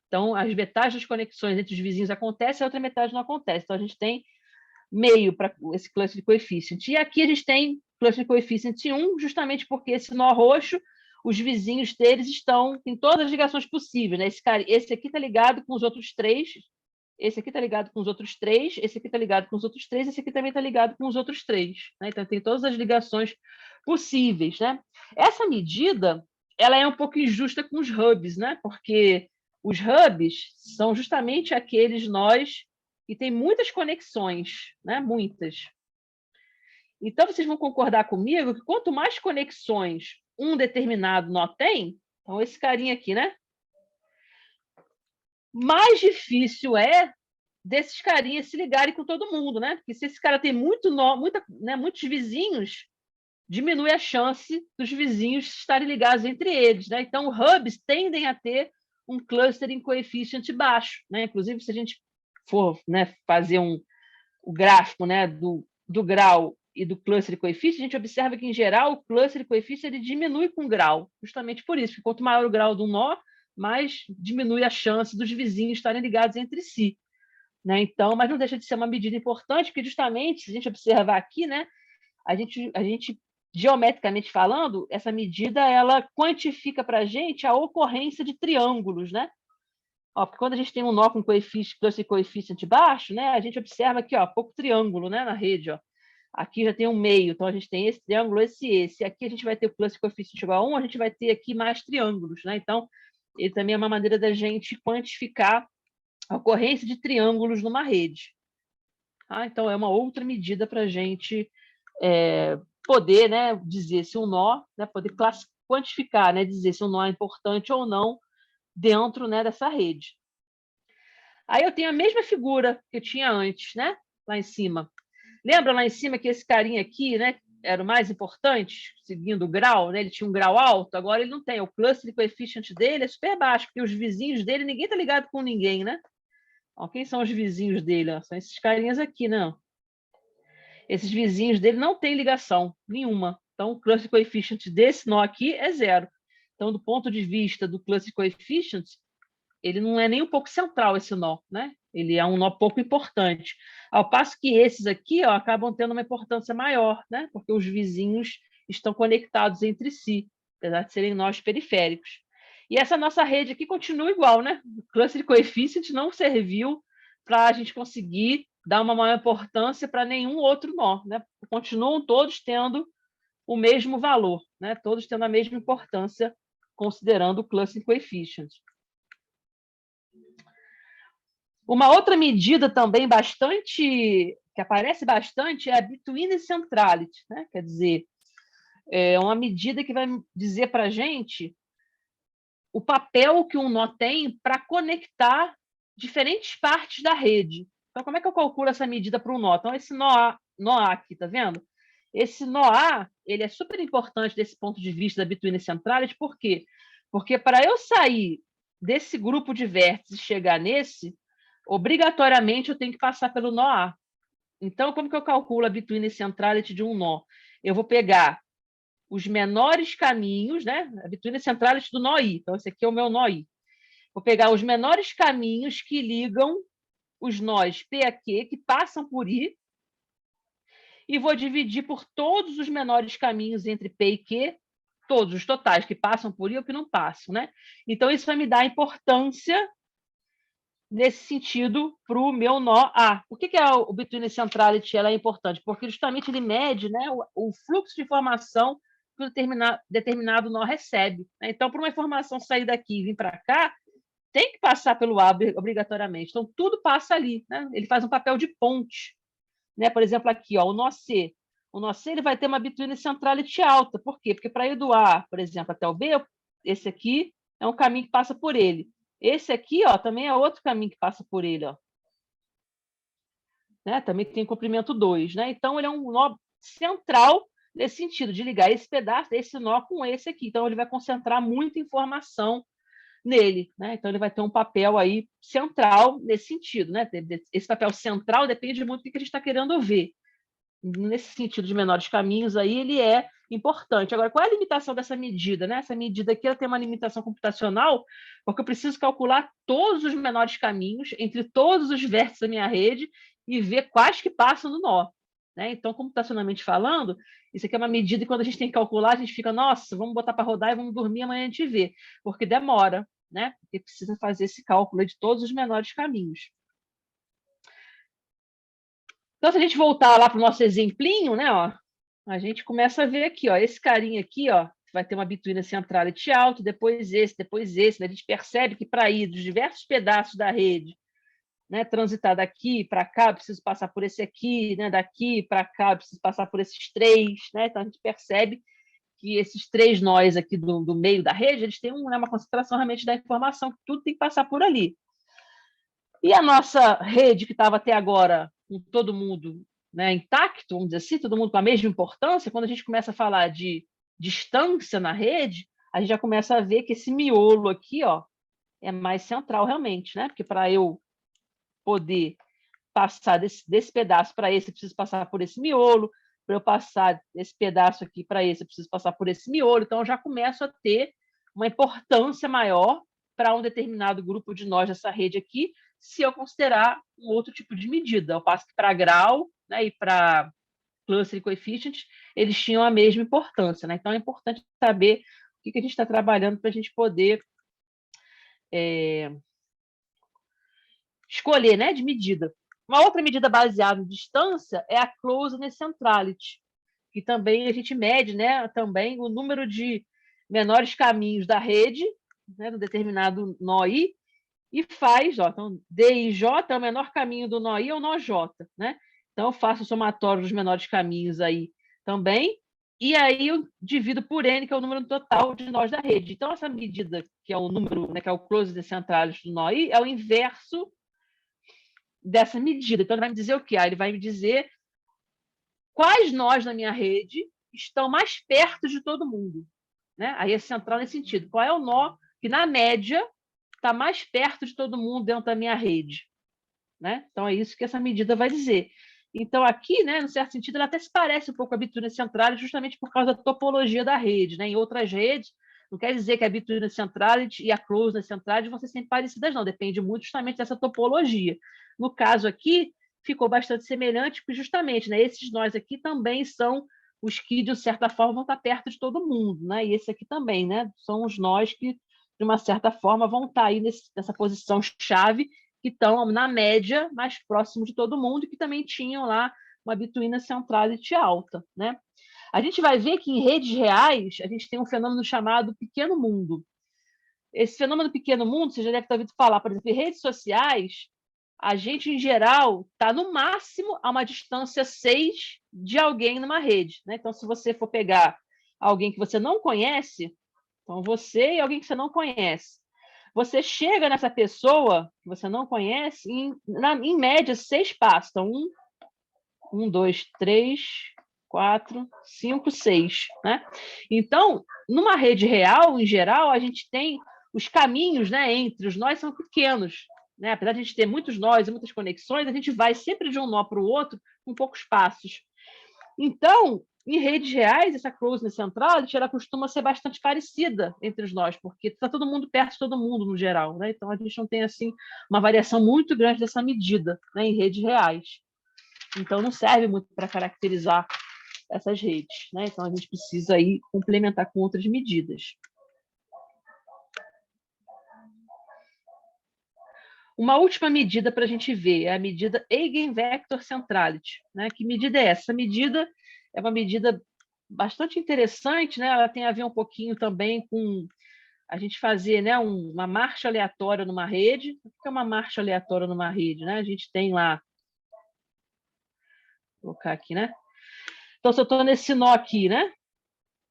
Então, as metades das conexões entre os vizinhos acontecem, a outra metade não acontece. Então, a gente tem meio para esse cluster coeficiente. E aqui a gente tem cluster coeficiente 1, justamente porque esse nó roxo, os vizinhos deles tem todas as ligações possíveis, né? Esse aqui está ligado com os outros 3, esse aqui está ligado com os outros 3, esse aqui está ligado com os outros 3, esse aqui também está ligado com os outros 3. Né? Então, tem todas as ligações possíveis. Né? Essa medida ela é um pouco injusta com os hubs, né? Porque os hubs são justamente aqueles nós que têm muitas conexões, né? Muitas. Então, vocês vão concordar comigo que quanto mais conexões um determinado nó tem, então esse carinha aqui, né? Mais difícil é desses carinhas se ligarem com todo mundo, né? Porque se esse cara tem muitos vizinhos, diminui a chance dos vizinhos estarem ligados entre eles, né? Então, hubs tendem a ter um clustering coeficiente baixo, né? Inclusive, se a gente for, né, fazer o gráfico, né, do grau e do cluster coeficiente, a gente observa que, em geral, o cluster coeficiente ele diminui com o grau, justamente por isso, porque quanto maior o grau do nó, mais diminui a chance dos vizinhos estarem ligados entre si. Né? Então, mas não deixa de ser uma medida importante, porque justamente, se a gente observar aqui, né, a gente geometricamente falando, essa medida ela quantifica para a gente a ocorrência de triângulos, né? Porque quando a gente tem um nó com cluster coeficiente baixo, né, a gente observa aqui, pouco triângulo, né, na rede, Aqui já tem um meio, então a gente tem esse triângulo, esse. Aqui a gente vai ter o cluster coeficiente igual a 1, a gente vai ter aqui mais triângulos, né? Então, ele também é uma maneira da gente quantificar a ocorrência de triângulos numa rede. Então, é uma outra medida para a gente poder, né, dizer se um nó, né, poder quantificar, né, dizer se um nó é importante ou não dentro, né, dessa rede. Aí eu tenho a mesma figura que eu tinha antes, né, lá em cima. Lembra lá em cima que esse carinha aqui, né, era o mais importante, seguindo o grau, né? Ele tinha um grau alto, agora ele não tem. O cluster coeficiente dele é super baixo, porque os vizinhos dele, ninguém está ligado com ninguém, né? Quem são os vizinhos dele? São esses carinhas aqui, não. Esses vizinhos dele não têm ligação nenhuma. Então, o cluster coeficient desse nó aqui é 0. Então, do ponto de vista do cluster coeficient, ele não é nem um pouco central, esse nó, né? Ele é um nó pouco importante. Ao passo que esses aqui acabam tendo uma importância maior, né? Porque os vizinhos estão conectados entre si, apesar de serem nós periféricos. E essa nossa rede aqui continua igual, né? O cluster coefficient não serviu para a gente conseguir dar uma maior importância para nenhum outro nó, né? Continuam todos tendo o mesmo valor, né? Todos tendo a mesma importância, considerando o clustering coefficient. Uma outra medida também que aparece bastante, é a between centrality, né? Quer dizer, é uma medida que vai dizer para a gente o papel que um nó tem para conectar diferentes partes da rede. Então, como é que eu calculo essa medida para um nó? Então, esse nó A aqui, tá vendo? Esse nó A, ele é super importante desse ponto de vista da between centrality, por quê? Porque para eu sair desse grupo de vértices e chegar nesse, obrigatoriamente eu tenho que passar pelo nó A. Então, como que eu calculo a between centrality de um nó? Eu vou pegar os menores caminhos, né? A between centrality do nó I. Então, esse aqui é o meu nó I. Vou pegar os menores caminhos que ligam os nós P a Q, que passam por I, e vou dividir por todos os menores caminhos entre P e Q, todos os totais que passam por I ou que não passam, né? Então, isso vai me dar importância nesse sentido para o meu nó A. Por que o between centrality ela é importante? Porque justamente ele mede, né, o fluxo de informação que um determinado nó recebe, né? Então, para uma informação sair daqui e vir para cá, tem que passar pelo A obrigatoriamente. Então, tudo passa ali, né? Ele faz um papel de ponte, né? Por exemplo, aqui, ó, o nó C. O nó C ele vai ter uma between centrality alta. Por quê? Porque para ir do A, por exemplo, até o B, esse aqui é um caminho que passa por ele. Esse aqui, ó, também é outro caminho que passa por ele, ó. Né? Também tem comprimento 2, né? Então, ele é um nó central nesse sentido, de ligar esse pedaço, esse nó com esse aqui. Então, ele vai concentrar muita informação nele, né? Então, ele vai ter um papel aí central nesse sentido, né? Esse papel central depende muito do que a gente está querendo ver. Nesse sentido de menores caminhos, aí ele é importante. Agora, qual é a limitação dessa medida, né? Essa medida aqui ela tem uma limitação computacional, porque eu preciso calcular todos os menores caminhos entre todos os vértices da minha rede e ver quais que passam no nó, né? Então, computacionalmente falando, isso aqui é uma medida que quando a gente tem que calcular, a gente fica, nossa, vamos botar para rodar e vamos dormir, amanhã a gente vê, porque demora, né? Porque precisa fazer esse cálculo de todos os menores caminhos. Então, se a gente voltar lá para o nosso exemplinho, né, ó, a gente começa a ver aqui, ó, esse carinha aqui, ó, vai ter uma between centrality alto, depois esse, né? A gente percebe que para ir dos diversos pedaços da rede, né, transitar daqui para cá, eu preciso passar por esse aqui, né, daqui para cá, eu preciso passar por esses três, né? Então a gente percebe que esses três nós aqui do meio da rede, eles têm uma concentração realmente da informação, que tudo tem que passar por ali. E a nossa rede, que estava até agora com todo mundo, né, intacto, vamos dizer assim, todo mundo com a mesma importância, quando a gente começa a falar de distância na rede, a gente já começa a ver que esse miolo aqui, ó, é mais central realmente, né? Porque para eu poder passar desse pedaço para esse, eu preciso passar por esse miolo, para eu passar desse pedaço aqui para esse, eu preciso passar por esse miolo, então eu já começo a ter uma importância maior para um determinado grupo de nós dessa rede aqui, se eu considerar um outro tipo de medida. Eu passo que para grau, né, e para cluster coefficient, eles tinham a mesma importância, né? Então, é importante saber o que a gente está trabalhando para a gente poder escolher, né, de medida. Uma outra medida baseada em distância é a closeness centrality, que também a gente mede, né, também o número de menores caminhos da rede, né, do determinado nó I, e faz, ó, então, D e J é o menor caminho do nó I, é o nó J, né? Então, eu faço o somatório dos menores caminhos aí também, e aí eu divido por N, que é o número total de nós da rede. Então, essa medida, que é o número, né, que é o closeness centrality do nó I, é o inverso dessa medida. Então, ele vai me dizer o quê? Ele vai me dizer quais nós na minha rede estão mais perto de todo mundo, né? Aí é central nesse sentido. Qual é o nó que, na média, está mais perto de todo mundo dentro da minha rede, né? Então, é isso que essa medida vai dizer. Então, aqui, né, no certo sentido, ela até se parece um pouco com a between centrality, justamente por causa da topologia da rede, né? Em outras redes, não quer dizer que a between centrality e a closeness centrality vão ser sempre parecidas, não. Depende muito justamente dessa topologia. No caso aqui, ficou bastante semelhante, porque justamente, né, esses nós aqui também são os que, de certa forma, vão estar perto de todo mundo, né? E esse aqui também, né? São os nós que, de uma certa forma, vão estar aí nessa posição chave, que estão na média mais próximo de todo mundo e que também tinham lá uma bituína centrality alta, né? A gente vai ver que em redes reais a gente tem um fenômeno chamado pequeno mundo. Esse fenômeno pequeno mundo, você já deve ter ouvido falar, por exemplo, em redes sociais, a gente, em geral, está no máximo a uma distância 6 de alguém numa rede, né? Então, se você for pegar alguém que você não conhece, então você e alguém que você não conhece, você chega nessa pessoa que você não conhece em média 6 passos. Então, 2, 3, 4, 5, 6, né? Então, numa rede real, em geral, a gente tem os caminhos, né, entre os nós são pequenos, né? Apesar de a gente ter muitos nós e muitas conexões, a gente vai sempre de um nó para o outro com poucos passos. Então, em redes reais, essa closeness central ela costuma ser bastante parecida entre os nós, porque está todo mundo perto de todo mundo, no geral, né? Então, a gente não tem assim uma variação muito grande dessa medida, né, em redes reais. Então, não serve muito para caracterizar essas redes, né? Então, a gente precisa aí complementar com outras medidas. Uma última medida para a gente ver é a medida Eigenvector Centrality, né? Que medida é essa? Essa medida é uma medida bastante interessante, né? Ela tem a ver um pouquinho também com a gente fazer, né, uma marcha aleatória numa rede. O que é uma marcha aleatória numa rede, né? A gente tem lá, vou colocar aqui, né? Então, se eu estou nesse nó aqui, né?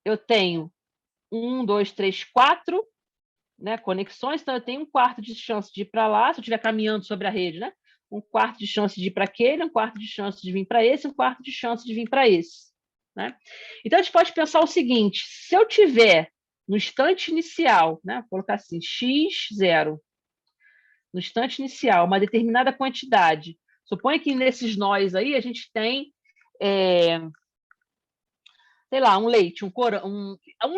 Eu tenho 1, 2, 3, 4, né, conexões, então eu tenho 1/4 de chance de ir para lá, se eu estiver caminhando sobre a rede, né? 1/4 de chance de ir para aquele, 1/4 de chance de vir para esse, 1/4 de chance de vir para esse, né? Então, a gente pode pensar o seguinte, se eu tiver no instante inicial, né, vou colocar assim, x0, no instante inicial, uma determinada quantidade, suponha que nesses nós aí a gente tem sei lá, um leite, um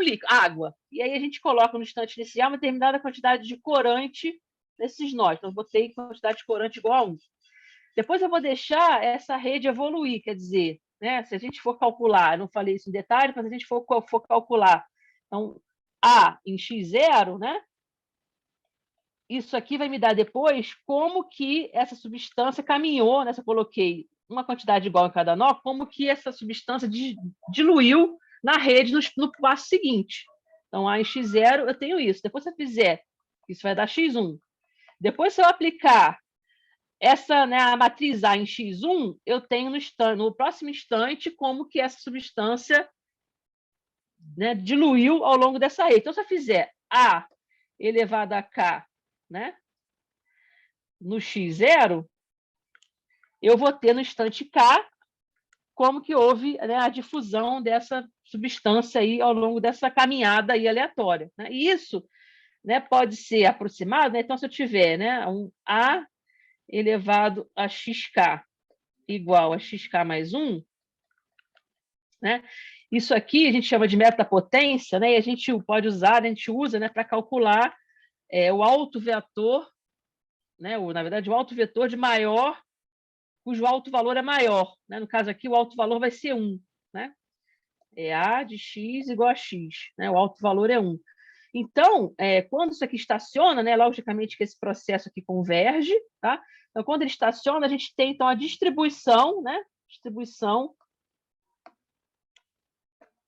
líquido, água. E aí a gente coloca no instante inicial uma determinada quantidade de corante nesses nós. Então, eu botei quantidade de corante igual a 1. Depois eu vou deixar essa rede evoluir, quer dizer, né, se a gente for calcular, eu não falei isso em detalhe, mas se a gente for calcular, então, A em x0, né, isso aqui vai me dar depois como que essa substância caminhou, né, se eu coloquei uma quantidade igual em cada nó, como que essa substância diluiu na rede no passo seguinte. Então, A em x0, eu tenho isso. Depois, se eu fizer, isso vai dar x1. Depois, se eu aplicar essa, né, a matriz A em x1, eu tenho no próximo instante como que essa substância, né, diluiu ao longo dessa rede. Então, se eu fizer A elevado a K, né, no x0, eu vou ter no instante K como que houve, né, a difusão dessa substância aí ao longo dessa caminhada aí aleatória, né? E isso, né, pode ser aproximado, né? Então, se eu tiver, né, um A elevado a xk igual a xk mais 1, né? Isso aqui a gente chama de metapotência, né? E a gente pode usar, a gente usa, né, para calcular o autovetor, né? Na verdade, o autovetor de maior, cujo alto valor é maior, né? No caso aqui, o alto valor vai ser 1, né? É A de x igual a x, né? O alto valor é 1. Então, quando isso aqui estaciona, né, logicamente que esse processo aqui converge, tá? Então, quando ele estaciona, a gente tem, então, a distribuição, né? Distribuição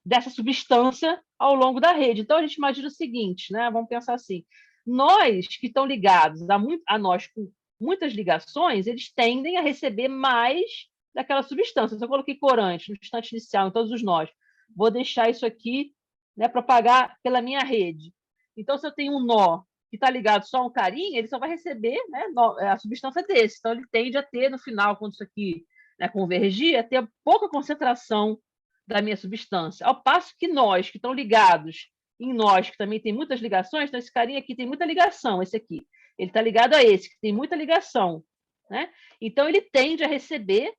dessa substância ao longo da rede. Então, a gente imagina o seguinte, né? Vamos pensar assim, nós que estão ligados a nós com muitas ligações, eles tendem a receber mais daquela substância. Se eu coloquei corante no instante inicial em todos os nós, vou deixar isso aqui, né, propagar pela minha rede. Então, se eu tenho um nó que está ligado só a um carinha, ele só vai receber, né, a substância desse. Então, ele tende a ter, no final, quando isso aqui, né, convergir, a ter pouca concentração da minha substância. Ao passo que nós, que estão ligados em nós, que também tem muitas ligações, então esse carinha aqui tem muita ligação, esse aqui. Ele está ligado a esse, que tem muita ligação, né? Então, ele tende a receber,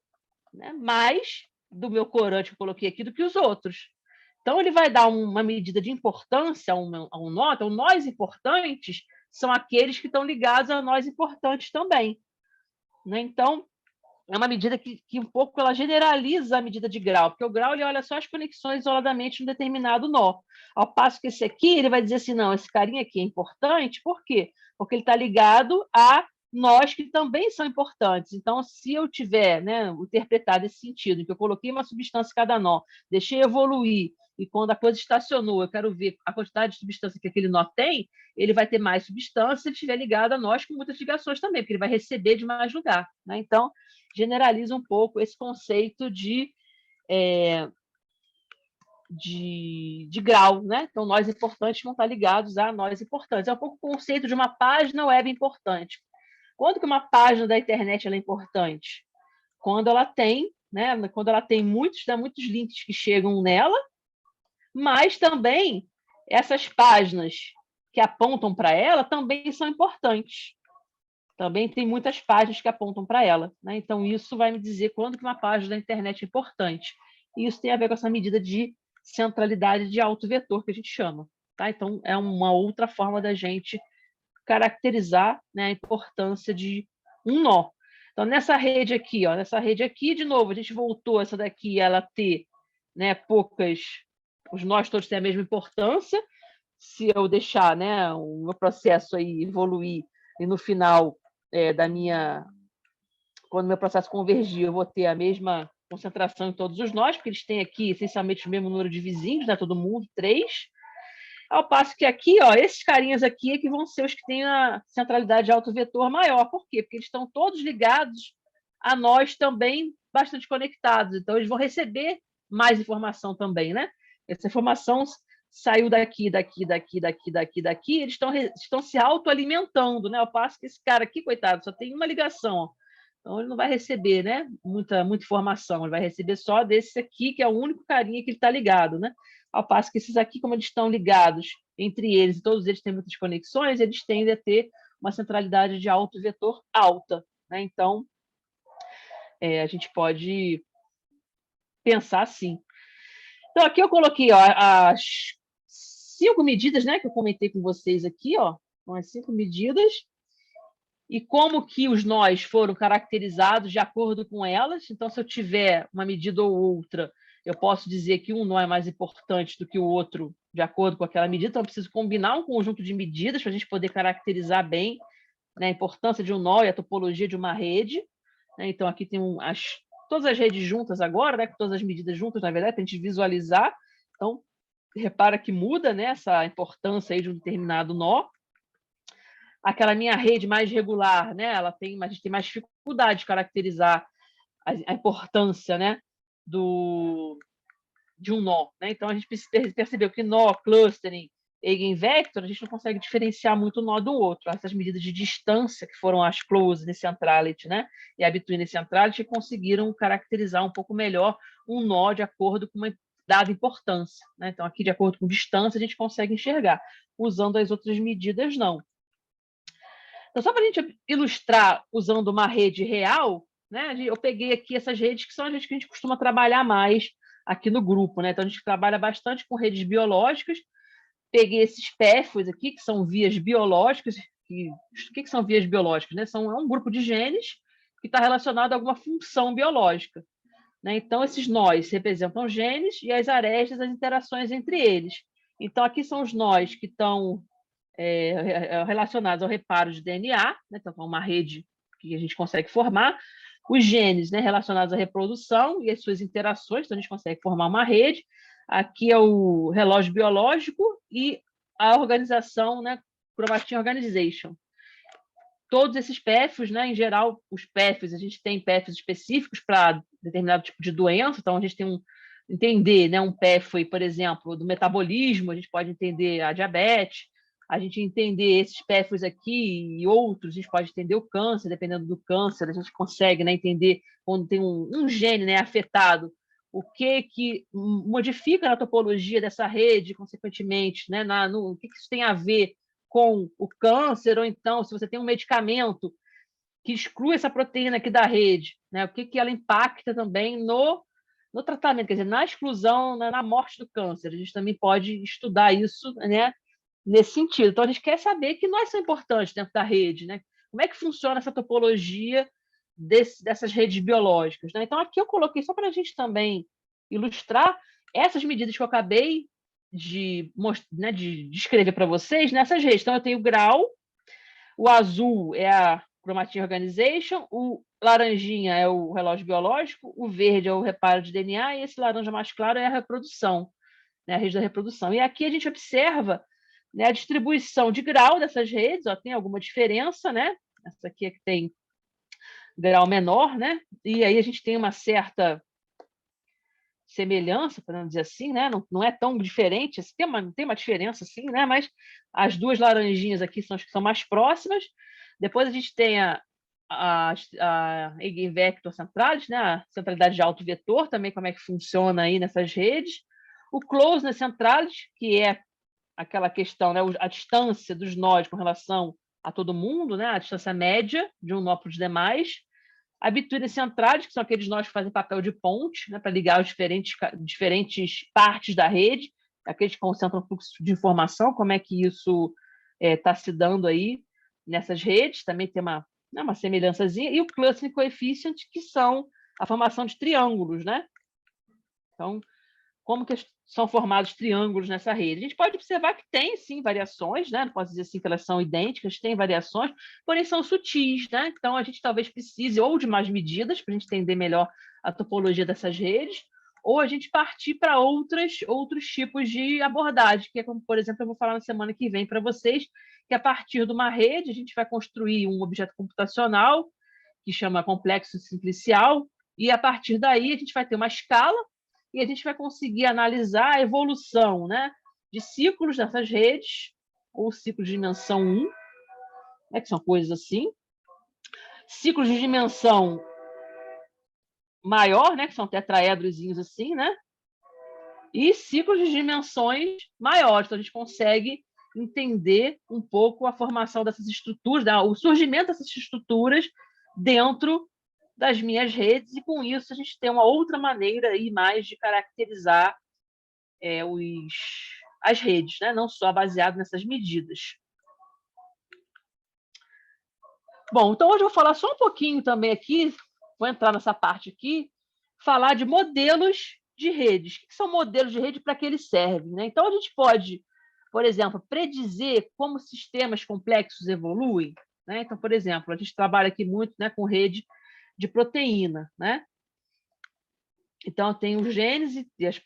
né, mais do meu corante que eu coloquei aqui do que os outros. Então, ele vai dar uma medida de importância a um nó. Então, nós importantes são aqueles que estão ligados a nós importantes também, né? Então, é uma medida que um pouco ela generaliza a medida de grau, porque o grau ele olha só as conexões isoladamente em um determinado nó. Ao passo que esse aqui ele vai dizer assim, não, esse carinha aqui é importante, por quê? Porque ele está ligado a nós que também são importantes. Então, se eu tiver, né, interpretado esse sentido, em que eu coloquei uma substância em cada nó, deixei evoluir, e quando a coisa estacionou, eu quero ver a quantidade de substância que aquele nó tem, ele vai ter mais substância se ele estiver ligado a nós com muitas ligações também, porque ele vai receber de mais lugar. Né? Então, generaliza um pouco esse conceito de grau, né? Então, nós importantes vão estar ligados a nós importantes. É um pouco o conceito de uma página web importante. Quando que uma página da internet ela é importante? Quando ela tem, né? Quando ela tem muitos links que chegam nela, mas também essas páginas que apontam para ela também são importantes. Também tem muitas páginas que apontam para ela. Né? Então, isso vai me dizer quando que uma página da internet é importante. E isso tem a ver com essa medida de centralidade de autovetor que a gente chama. Tá? Então, é uma outra forma da gente caracterizar, né, a importância de um nó. Então, nessa rede aqui, de novo, a gente voltou essa daqui, ela ter, né, os nós todos têm a mesma importância. Se eu deixar, né, o meu processo aí evoluir e no final quando o meu processo convergir, eu vou ter a mesma concentração em todos os nós, porque eles têm aqui essencialmente o mesmo número de vizinhos, né, todo mundo, 3. Ao passo que aqui, esses carinhas aqui é que vão ser os que têm a centralidade de autovetor maior. Por quê? Porque eles estão todos ligados a nós também, bastante conectados. Então, eles vão receber mais informação também, né? Essa informação saiu daqui, eles estão se autoalimentando, né? Ao passo que esse cara aqui, coitado, só tem uma ligação, ó. Então, ele não vai receber, né, muita informação, ele vai receber só desse aqui, que é o único carinha que ele está ligado, né? Ao passo que esses aqui, como eles estão ligados entre eles, e todos eles têm muitas conexões, eles tendem a ter uma centralidade de autovetor alta. Né? Então, a gente pode pensar assim. Então, aqui eu coloquei as 5 medidas, né, que eu comentei com vocês aqui, são as 5 medidas, e como que os nós foram caracterizados de acordo com elas. Então, se eu tiver uma medida ou outra, eu posso dizer que um nó é mais importante do que o outro, de acordo com aquela medida. Então, eu preciso combinar um conjunto de medidas para a gente poder caracterizar bem, né, a importância de um nó e a topologia de uma rede. Né? Então, aqui tem todas as redes juntas agora, né, com todas as medidas juntas, na verdade, para a gente visualizar. Então, repara que muda, né, essa importância aí de um determinado nó. Aquela minha rede mais regular, né, a gente tem mais dificuldade de caracterizar a importância, né, de um nó. Né? Então, a gente percebeu que nó, clustering, eigenvector, a gente não consegue diferenciar muito um nó do outro. Essas medidas de distância, que foram as close e centrality, né, e a between e centrality, conseguiram caracterizar um pouco melhor um nó de acordo com uma dada importância. Né? Então, aqui, de acordo com distância, a gente consegue enxergar. Usando as outras medidas, não. Então, só para a gente ilustrar usando uma rede real, né, eu peguei aqui essas redes que são as redes que a gente costuma trabalhar mais aqui no grupo. Né? Então, a gente trabalha bastante com redes biológicas. Peguei esses PEFOS aqui, que são vias biológicas. O que são vias biológicas? Né? É um grupo de genes que está relacionado a alguma função biológica. Né? Então, esses nós representam genes e as arestas, as interações entre eles. Então, aqui são os nós que estão relacionados ao reparo de DNA, né? Então, é uma rede que a gente consegue formar. Os genes, né, relacionados à reprodução e as suas interações, então a gente consegue formar uma rede. Aqui é o relógio biológico e a organização, né, Chromatin Organization. Todos esses PEFs, né, em geral, os PEFs, a gente tem PEFs específicos para determinado tipo de doença, então a gente tem entender, né, um PEF, por exemplo, do metabolismo, a gente pode entender a diabetes, a gente entender esses PEFs aqui e outros, a gente pode entender o câncer, dependendo do câncer, a gente consegue, né, entender quando tem um gene, né, afetado, o que modifica na topologia dessa rede, consequentemente, né, o que isso tem a ver com o câncer, ou então, se você tem um medicamento que exclui essa proteína aqui da rede, né, o que ela impacta também no tratamento, quer dizer, na exclusão, na morte do câncer. A gente também pode estudar isso, né, nesse sentido. Então, a gente quer saber que nós somos importantes dentro da rede, né? Como é que funciona essa topologia dessas redes biológicas. Né? Então, aqui eu coloquei só para a gente também ilustrar essas medidas que eu acabei de descrever para vocês nessas redes. Então, eu tenho o grau, o azul é Chromatin Organization, o laranjinha é o relógio biológico, o verde é o reparo de DNA e esse laranja mais claro é a reprodução, né, a rede da reprodução. E aqui a gente observa, né, a distribuição de grau dessas redes, ó, tem alguma diferença, né? Essa aqui é que tem grau menor, né? E aí a gente tem uma certa semelhança, podemos dizer assim, né? Não é tão diferente, assim, tem uma diferença, assim, né? Mas as duas laranjinhas aqui são as que são mais próximas. Depois a gente tem a Eigenvector Centralis, né? A centralidade de alto vetor, também como é que funciona aí nessas redes. O Closeness Centralis, que é aquela questão, né? A distância dos nós com relação a todo mundo, né? A distância média de um nó para os demais. Habitudes centrais, que são aqueles nós que fazem papel de ponte, né, para ligar as diferentes partes da rede, aqueles que concentram o fluxo de informação, como é que isso está se dando aí nessas redes, também tem uma semelhançazinha, e o clustering coefficient, que são a formação de triângulos, né? Então, como que são formados triângulos nessa rede. A gente pode observar que tem, sim, variações, né? Não posso dizer assim que elas são idênticas, tem variações, porém são sutis, né? Então, a gente talvez precise ou de mais medidas para a gente entender melhor a topologia dessas redes, ou a gente partir para outros tipos de abordagem, que é como, por exemplo, eu vou falar na semana que vem para vocês, que a partir de uma rede a gente vai construir um objeto computacional que chama complexo simplicial, e a partir daí a gente vai ter uma escala e a gente vai conseguir analisar a evolução, né, de ciclos dessas redes, ou ciclos de dimensão 1, né, que são coisas assim, ciclos de dimensão maior, né, que são tetraédrozinhos assim, né, e ciclos de dimensões maiores. Então, a gente consegue entender um pouco a formação dessas estruturas, o surgimento dessas estruturas dentro das minhas redes, e com isso a gente tem uma outra maneira aí mais de caracterizar as redes, né? Não só baseado nessas medidas. Bom, então hoje eu vou falar só um pouquinho também aqui, vou entrar nessa parte aqui, falar de modelos de redes. O que são modelos de rede, para que eles servem, né? Então a gente pode, por exemplo, predizer como sistemas complexos evoluem, né? Então, por exemplo, a gente trabalha aqui muito, né, com rede de proteína, né? Então, tem os genes e as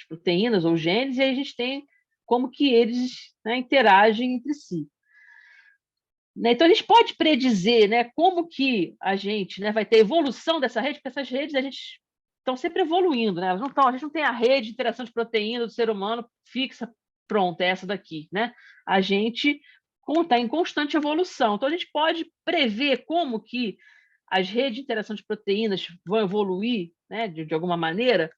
proteínas ou genes, e aí a gente tem como que eles, né, interagem entre si. Então, a gente pode predizer, né, como que a gente, né, vai ter evolução dessa rede, porque essas redes estão sempre evoluindo, né? A gente não tem a rede de interação de proteína do ser humano fixa, pronto, é essa daqui, né? A gente está em constante evolução. Então, a gente pode prever como que as redes de interação de proteínas vão evoluir, né, de alguma maneira.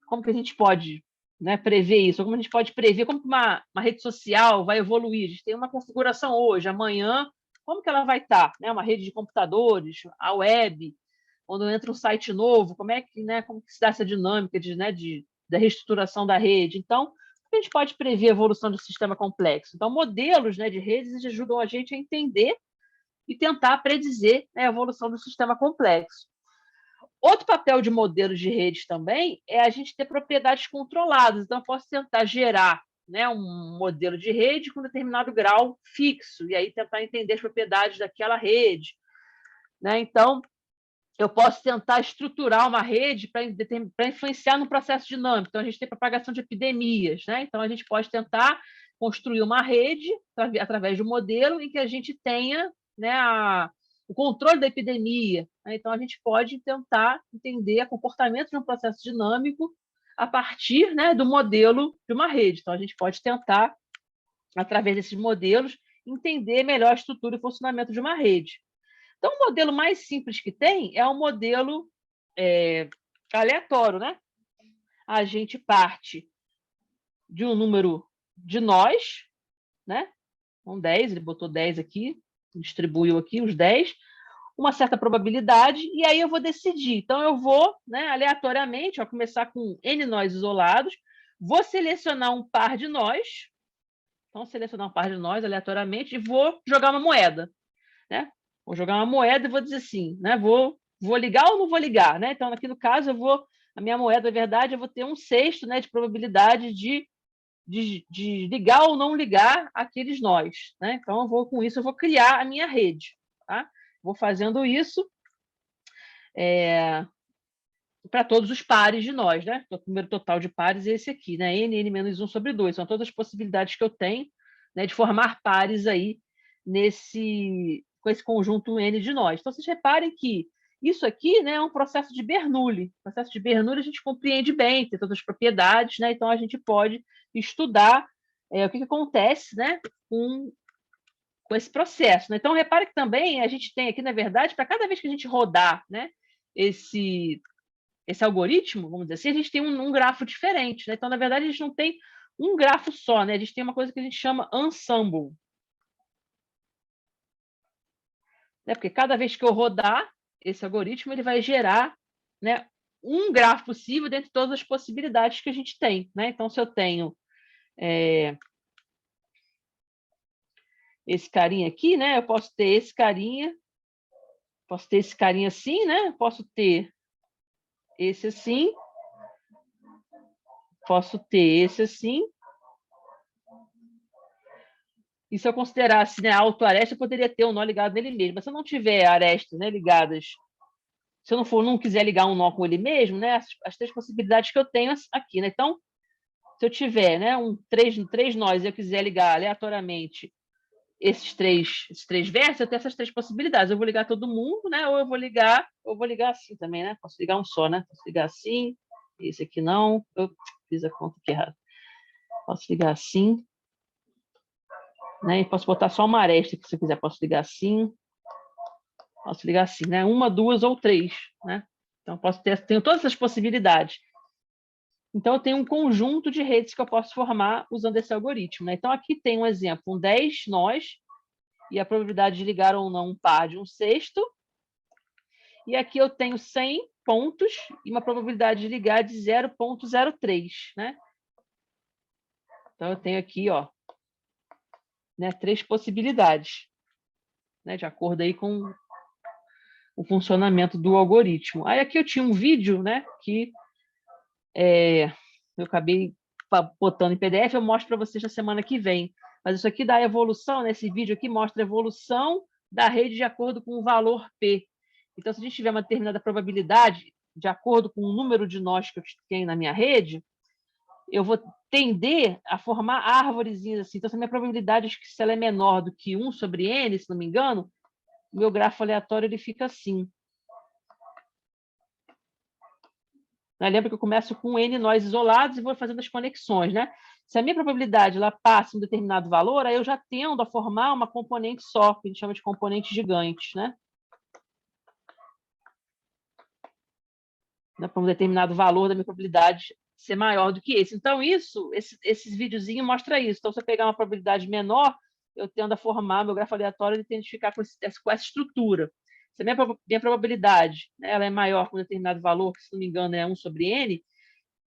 Como que a gente pode, né, prever isso? Como a gente pode prever como que uma rede social vai evoluir? A gente tem uma configuração hoje, amanhã, como que ela vai estar? Né? Uma rede de computadores, a web, quando entra um site novo, como que se dá essa dinâmica da reestruturação da rede? Então, a gente pode prever a evolução do sistema complexo. Então, modelos, né, de redes ajudam a gente a entender e tentar predizer, né, a evolução do sistema complexo. Outro papel de modelos de redes também é a gente ter propriedades controladas. Então, eu posso tentar gerar, né, um modelo de rede com determinado grau fixo, e aí tentar entender as propriedades daquela rede, né? Então, eu posso tentar estruturar uma rede para influenciar no processo dinâmico. Então, a gente tem propagação de epidemias, né? Então, a gente pode tentar construir uma rede através de um modelo em que a gente tenha, né, o controle da epidemia, né? Então, a gente pode tentar entender o comportamento de um processo dinâmico a partir, né, do modelo de uma rede. Então, a gente pode tentar, através desses modelos, entender melhor a estrutura e funcionamento de uma rede. Então, o modelo mais simples que tem é o modelo aleatório, né? A gente parte de um número de nós, né? Então, 10, ele botou 10 aqui, distribuiu aqui os 10, uma certa probabilidade, e aí eu vou decidir. Então, eu vou, né, aleatoriamente, começar com N nós isolados, vou selecionar um par de nós, então, selecionar um par de nós aleatoriamente, e vou jogar uma moeda, né? Vou jogar uma moeda e vou dizer assim, né? Vou ligar ou não vou ligar, né? Então, aqui no caso, a minha moeda, na verdade, eu vou ter 1/6, né, de probabilidade de ligar ou não ligar aqueles nós, né? Então, com isso, eu vou criar a minha rede. tá? Vou fazendo isso para todos os pares de nós, né? O número total de pares é esse aqui, né? N menos 1 sobre 2. São todas as possibilidades que eu tenho, né, de formar pares aí com esse conjunto N de nós. Então, vocês reparem que isso aqui, né, é um processo de Bernoulli. O processo de Bernoulli a gente compreende bem, tem todas as propriedades, né? Então, a gente pode estudar o que acontece, né, com esse processo, né? Então, repare que também a gente tem aqui, na verdade, para cada vez que a gente rodar, né, esse algoritmo, vamos dizer assim, a gente tem um grafo diferente, né? Então, na verdade, a gente não tem um grafo só, né? A gente tem uma coisa que a gente chama ensemble. Né? Porque cada vez que eu rodar esse algoritmo, ele vai gerar, né, um grafo possível dentre todas as possibilidades que a gente tem, né? Então, se eu tenho esse carinha aqui, né? Eu posso ter esse carinha assim, né? Posso ter esse assim, posso ter esse assim. E se eu considerasse, né, autoaresta, eu poderia ter um nó ligado nele mesmo. Mas se eu não tiver arestas, né, ligadas, se eu não quiser ligar um nó com ele mesmo, né, as três possibilidades que eu tenho aqui, né? Então, se eu tiver, né, três nós e eu quiser ligar aleatoriamente esses três versos, eu tenho essas três possibilidades. Eu vou ligar todo mundo, né? Ou eu vou ligar assim também, né? Posso ligar um só, né? Posso ligar assim, esse aqui não. Eu fiz a conta aqui errada. Posso ligar assim, né? E posso botar só uma aresta, que se eu quiser, posso ligar assim. Posso ligar assim, né? Uma, duas ou três, né? Então, tenho todas essas possibilidades. Então, eu tenho um conjunto de redes que eu posso formar usando esse algoritmo, né? Então, aqui tem um exemplo, 10 nós, e a probabilidade de ligar ou não um par de 1/6. E aqui eu tenho 100 pontos e uma probabilidade de ligar de 0,03, né? Então, eu tenho aqui, ó, né, 3 possibilidades, né, de acordo aí com o funcionamento do algoritmo. Aí aqui eu tinha um vídeo, né, que eu acabei botando em PDF, eu mostro para vocês na semana que vem. Mas isso aqui da evolução, né, esse vídeo aqui mostra a evolução da rede de acordo com o valor P. Então, se a gente tiver uma determinada probabilidade, de acordo com o número de nós que eu tenho na minha rede, eu vou tender a formar árvorezinhas assim. Então, se a minha probabilidade, se ela é menor do que 1 sobre n, se não me engano, o meu grafo aleatório ele fica assim. Lembra que eu começo com n nós isolados e vou fazendo as conexões, né? Se a minha probabilidade ela passa um determinado valor, aí eu já tendo a formar uma componente só, que a gente chama de componentes gigantes, né? Para um determinado valor da minha probabilidade ser maior do que esse. Então, esse videozinho mostra isso. Então, se eu pegar uma probabilidade menor, eu tendo a formar meu grafo aleatório, ele tende a ficar com essa estrutura. Se a minha probabilidade, né, ela é maior com um determinado valor, que, se não me engano, é 1 sobre n,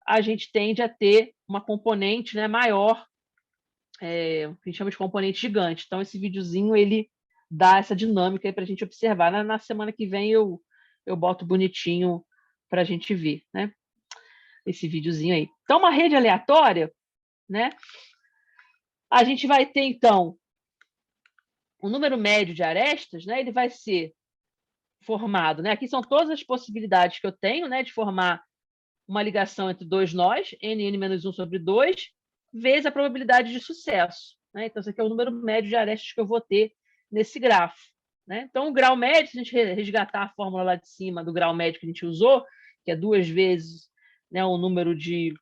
a gente tende a ter uma componente, né, maior, que a gente chama de componente gigante. Então, esse videozinho, ele dá essa dinâmica para a gente observar. Na semana que vem, eu boto bonitinho para a gente ver, né? Esse videozinho aí. Então, uma rede aleatória, né? A gente vai ter, então, o número médio de arestas, né? Ele vai ser formado, né? Aqui são todas as possibilidades que eu tenho, né? De formar uma ligação entre dois nós, n menos 1 sobre 2, vezes a probabilidade de sucesso, né? Então, esse aqui é o número médio de arestas que eu vou ter nesse grafo, né? Então, o grau médio, se a gente resgatar a fórmula lá de cima do grau médio que a gente usou, que é 2 vezes, né, o número de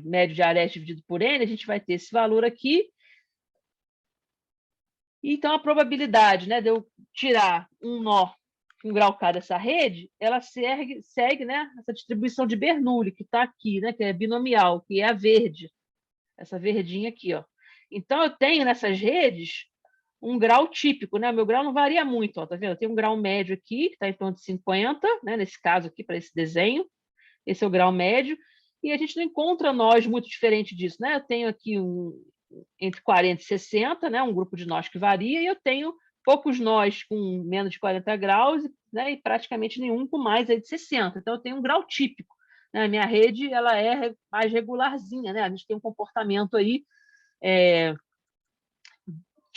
médio de arestas dividido por n, a gente vai ter esse valor aqui. Então, a probabilidade, né, de eu tirar um nó um grau K dessa rede, ela segue, né, essa distribuição de Bernoulli, que está aqui, né, que é binomial, que é a verde, essa verdinha aqui. Ó. Então, eu tenho nessas redes um grau típico, né? O meu grau não varia muito, ó, tá vendo? Eu tenho um grau médio aqui, que está em torno de 50, né, nesse caso aqui, para esse desenho. Esse é o grau médio. E a gente não encontra nós muito diferente disso, né? Eu tenho aqui entre 40 e 60, né? Um grupo de nós que varia, e eu tenho poucos nós com menos de 40 graus, né? E praticamente nenhum com mais aí de 60. Então, eu tenho um grau típico. Né? A minha rede ela é mais regularzinha, né? A gente tem um comportamento aí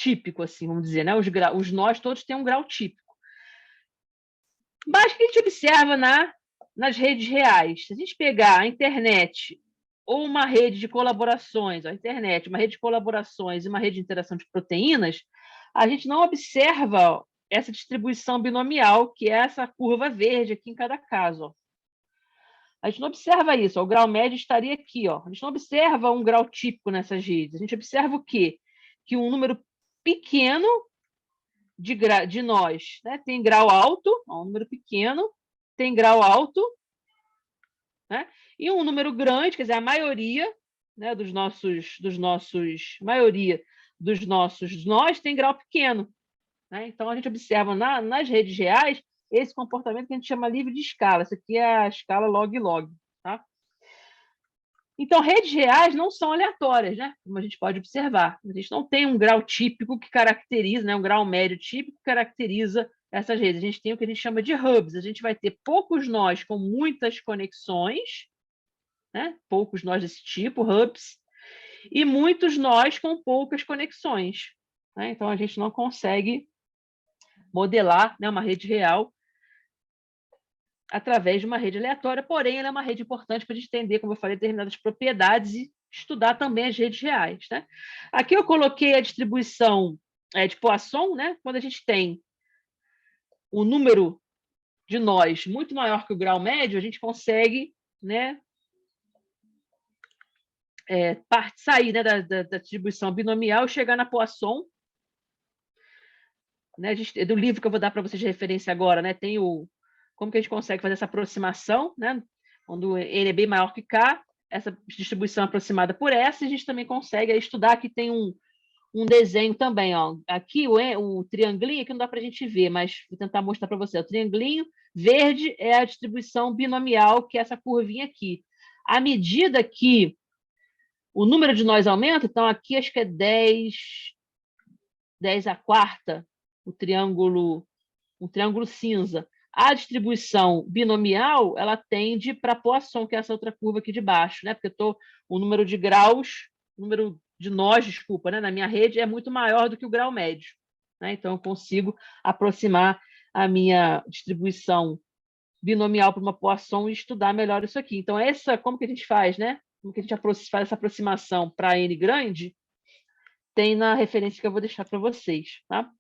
típico, assim, vamos dizer, né? Os nós todos têm um grau típico. Mas o que a gente observa nas redes reais? Se a gente pegar a internet ou uma rede de colaborações, a internet, uma rede de colaborações e uma rede de interação de proteínas, a gente não observa essa distribuição binomial, que é essa curva verde aqui em cada caso. Ó. A gente não observa isso, ó, o grau médio estaria aqui. Ó. A gente não observa um grau típico nessas redes. A gente observa o quê? Que um número pequeno de nós, né, tem grau alto, ó, um número pequeno tem grau alto, né, e um número grande, quer dizer, a maioria, né, maioria dos nossos nós tem grau pequeno. Né? Então, a gente observa nas redes reais esse comportamento que a gente chama livre de escala. Isso aqui é a escala log-log. Tá? Então, redes reais não são aleatórias, né? Como a gente pode observar. A gente não tem um grau típico que caracteriza, né? Um grau médio típico que caracteriza essas redes. A gente tem o que a gente chama de hubs. A gente vai ter poucos nós com muitas conexões, né? Poucos nós desse tipo, hubs, e muitos nós com poucas conexões. Né? Então, a gente não consegue modelar, né, uma rede real através de uma rede aleatória, porém, ela é uma rede importante para a gente entender, como eu falei, determinadas propriedades e estudar também as redes reais. Né? Aqui eu coloquei a distribuição de Poisson, né? Quando a gente tem um número de nós muito maior que o grau médio, a gente consegue, né, sair, né, da distribuição binomial e chegar na Poisson. Né, do livro que eu vou dar para vocês de referência agora, né, tem como que a gente consegue fazer essa aproximação, né, quando N é bem maior que K, essa distribuição aproximada por S, a gente também consegue estudar. Aqui tem um desenho também. Ó. Aqui o triangulinho, aqui não dá para a gente ver, mas vou tentar mostrar para você. O triangulinho verde é a distribuição binomial, que é essa curvinha aqui. À medida que o número de nós aumenta, então aqui acho que é 10 à quarta, um triângulo cinza. A distribuição binomial, ela tende para Poisson, que é essa outra curva aqui de baixo, né? Porque o número de graus, o número de nós, desculpa, né? Na minha rede é muito maior do que o grau médio. Né? Então, eu consigo aproximar a minha distribuição binomial para uma Poisson e estudar melhor isso aqui. Então, como que a gente faz, né? Como que a gente faz essa aproximação para N grande? Tem na referência que eu vou deixar para vocês, tá?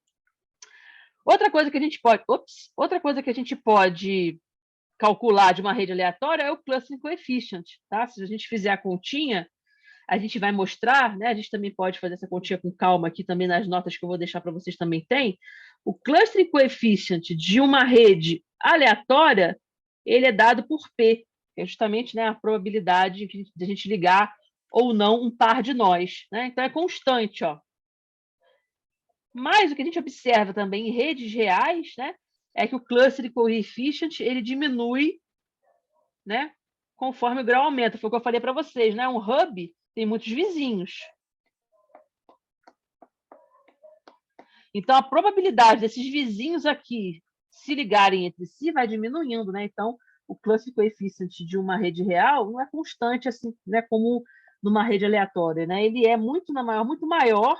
Outra coisa que a gente pode calcular de uma rede aleatória é o clustering coefficient, tá? Se a gente fizer a continha, a gente vai mostrar, né? A gente também pode fazer essa continha com calma aqui também nas notas que eu vou deixar para vocês também tem. O clustering coefficient de uma rede aleatória, ele é dado por P, que é justamente, né, a probabilidade de a gente ligar ou não um par de nós, né? Então é constante, ó. Mas o que a gente observa também em redes reais, né, é que o cluster coefficient ele diminui, né, conforme o grau aumenta. Foi o que eu falei para vocês, né? Um hub tem muitos vizinhos. Então, a probabilidade desses vizinhos aqui se ligarem entre si vai diminuindo, né? Então, o cluster coefficient de uma rede real não é constante assim, né, como numa rede aleatória, né? Ele é muito maior,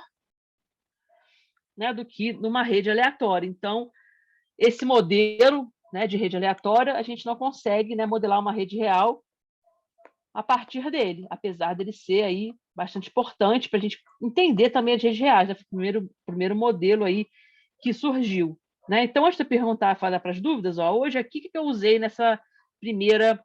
né, do que numa rede aleatória. Então, esse modelo, né, de rede aleatória, a gente não consegue, né, modelar uma rede real a partir dele, apesar dele ser aí bastante importante para a gente entender também as redes reais. Né? Foi o primeiro modelo aí que surgiu. Né? Então, antes de perguntar, falar para as dúvidas, ó, hoje aqui, o que eu usei nessa primeira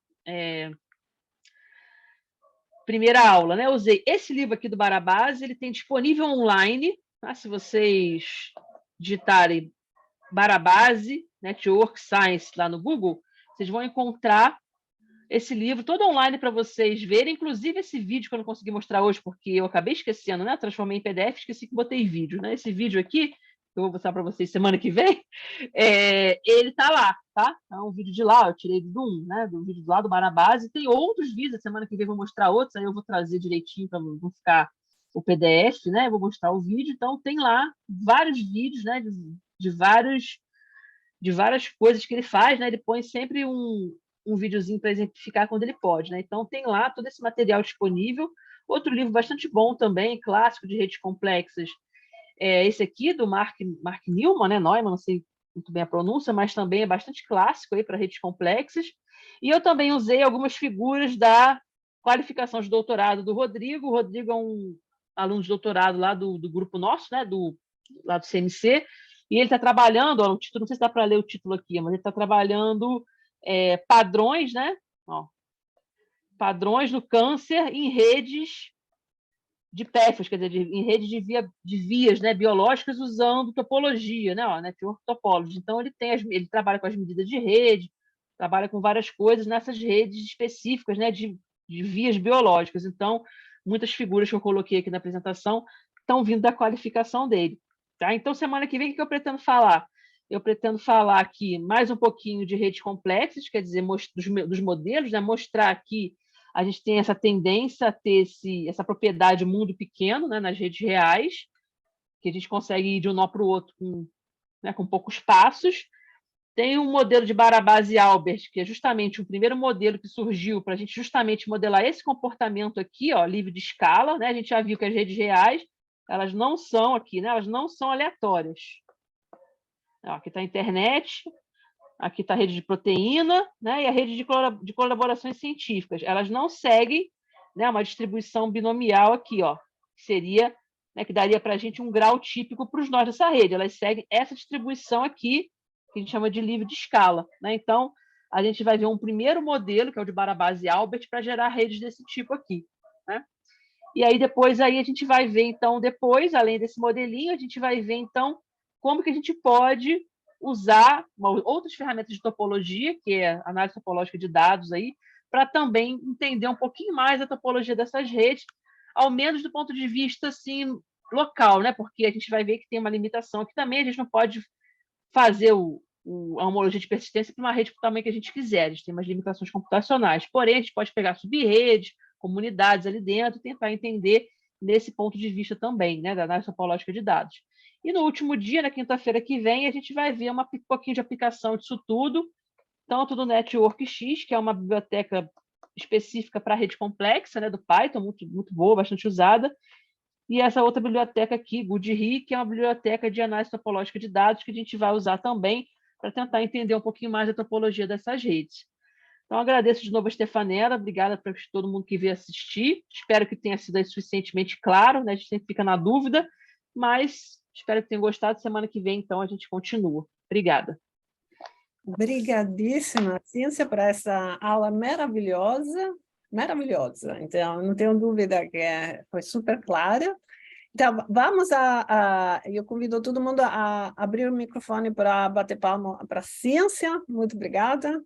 aula? Né? Eu usei esse livro aqui do Barabás, ele tem disponível online, tá? Se vocês digitarem Barabase, Network Science lá no Google, vocês vão encontrar esse livro todo online para vocês verem, inclusive esse vídeo que eu não consegui mostrar hoje, porque eu acabei esquecendo, né? Transformei em PDF, esqueci que botei vídeo, né? Esse vídeo aqui, que eu vou mostrar para vocês semana que vem, ele tá lá, tá? É um vídeo de lá, eu tirei do vídeo lá do Barabase, tem outros vídeos, a semana que vem eu vou mostrar outros, aí eu vou trazer direitinho para não ficar o PDF, né? Eu vou mostrar o vídeo, então tem lá vários vídeos, né? De várias coisas que ele faz, né? Ele põe sempre um videozinho para exemplificar quando ele pode, né? Então tem lá todo esse material disponível. Outro livro bastante bom também, clássico de redes complexas, esse aqui, do Mark Newman, né? Neumann, não sei muito bem a pronúncia, mas também é bastante clássico para redes complexas. E eu também usei algumas figuras da qualificação de doutorado do Rodrigo. O Rodrigo é um aluno de doutorado lá do grupo nosso, né? Lá do CMC, e ele está trabalhando, ó, o título, não sei se dá para ler o título aqui, mas ele está trabalhando padrões, né? Ó, padrões do câncer em redes de PEFs, quer dizer, em redes de vias, né, biológicas usando topologia, né, network topology. Então, ele trabalha com as medidas de rede, trabalha com várias coisas nessas redes específicas, né, de vias biológicas. Então, muitas figuras que eu coloquei aqui na apresentação estão vindo da qualificação dele. Tá? Então, semana que vem, o que eu pretendo falar? Eu pretendo falar aqui mais um pouquinho de redes complexas, quer dizer, dos modelos, né, mostrar aqui a gente tem essa tendência a ter essa propriedade mundo pequeno, né, nas redes reais, que a gente consegue ir de um nó para o outro com poucos passos. Tem um modelo de Barabás e Albert, que é justamente o primeiro modelo que surgiu para a gente justamente modelar esse comportamento aqui, ó, livre de escala. Né? A gente já viu que as redes reais, elas não são aqui, né? Elas não são aleatórias. Ó, aqui está a internet, aqui está a rede de proteína, né, e a rede de colaborações científicas. Elas não seguem, né, uma distribuição binomial aqui, ó, que seria, né, que daria para a gente um grau típico para os nós dessa rede. Elas seguem essa distribuição aqui, que a gente chama de livre de escala. Né? Então, a gente vai ver um primeiro modelo, que é o de Barabás e Albert, para gerar redes desse tipo aqui. Né? E aí, depois, aí a gente vai ver, então, depois, além desse modelinho, a gente vai ver, então, como que a gente pode usar outras ferramentas de topologia, que é análise topológica de dados, para também entender um pouquinho mais a topologia dessas redes, ao menos do ponto de vista assim, local, né? Porque a gente vai ver que tem uma limitação que também a gente não pode fazer a homologia de persistência para uma rede do tamanho que a gente quiser, a gente tem umas limitações computacionais. Porém, a gente pode pegar subredes, comunidades ali dentro e tentar entender nesse ponto de vista também, né, da análise topológica de dados. E no último dia, na quinta-feira que vem, a gente vai ver um pouquinho de aplicação disso tudo, tanto do NetworkX, que é uma biblioteca específica para rede complexa, né, do Python, muito, muito boa, bastante usada, e essa outra biblioteca aqui, GoodRI, que é uma biblioteca de análise topológica de dados, que a gente vai usar também para tentar entender um pouquinho mais a topologia dessas redes. Então, agradeço de novo a Stefanella, obrigada para todo mundo que veio assistir, espero que tenha sido suficientemente claro, né? A gente sempre fica na dúvida, mas espero que tenham gostado. Semana que vem, então, a gente continua. Obrigada. Obrigadíssima, Cíntia, por essa aula maravilhosa, maravilhosa. Então, não tenho dúvida que foi super clara. Então, vamos eu convido todo mundo a abrir o microfone para bater palma para a Cíntia. Muito obrigada.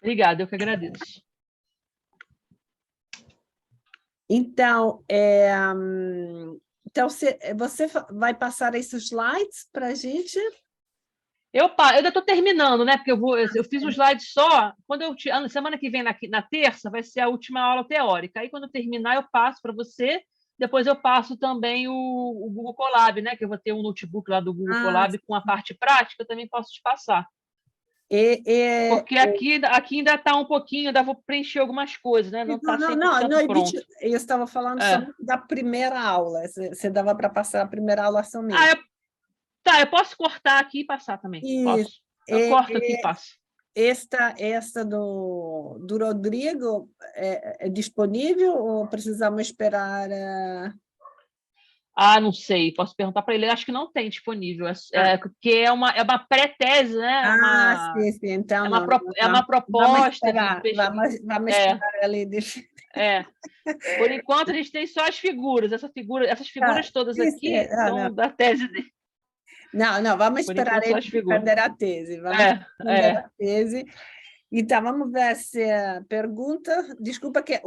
Obrigada, eu que agradeço. Então, você vai passar esses slides para a gente? Eu ainda estou terminando, né? Porque eu fiz um slide só. Semana que vem, na terça, vai ser a última aula teórica. Aí, quando eu terminar, eu passo para você. Depois eu passo também o Google Colab, né? Que eu vou ter um notebook lá do Google Colab com a parte prática, eu também posso te passar. Porque aqui ainda está um pouquinho, ainda vou preencher algumas coisas, né? Não está 100% pronto. Eu estava falando só da primeira aula. Você dava para passar a primeira aula somente. Eu posso cortar aqui e passar também. Posso. Eu corto aqui e passo. Esta do Rodrigo é disponível ou precisamos esperar? Não sei, posso perguntar para ele. Acho que não tem disponível, porque é uma pré-tese, né? Sim. Então, é uma proposta de pesquisa. Vamos esperar ali. Por enquanto, a gente tem só as figuras. Essas figuras todas aqui são da tese dele. Não, vamos esperar ele perder a tese. Perder a tese. Então, vamos ver se pergunta. Desculpa que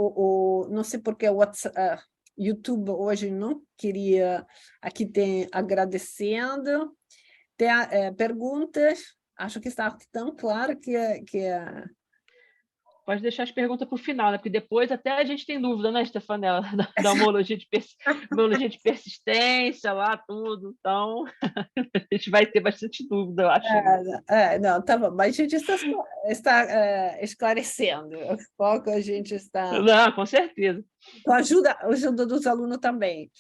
não sei porque o YouTube hoje não queria. Aqui tem agradecendo. Tem perguntas. Acho que está tão claro que Pode deixar as perguntas para o final, né? Porque depois até a gente tem dúvida, né, Stefanella? Da homologia de persistência, lá, tudo. Então, a gente vai ter bastante dúvida, eu acho. Não, tá bom. Mas a gente está esclarecendo. O foco a gente está... Não, com certeza. Com a ajuda dos alunos também.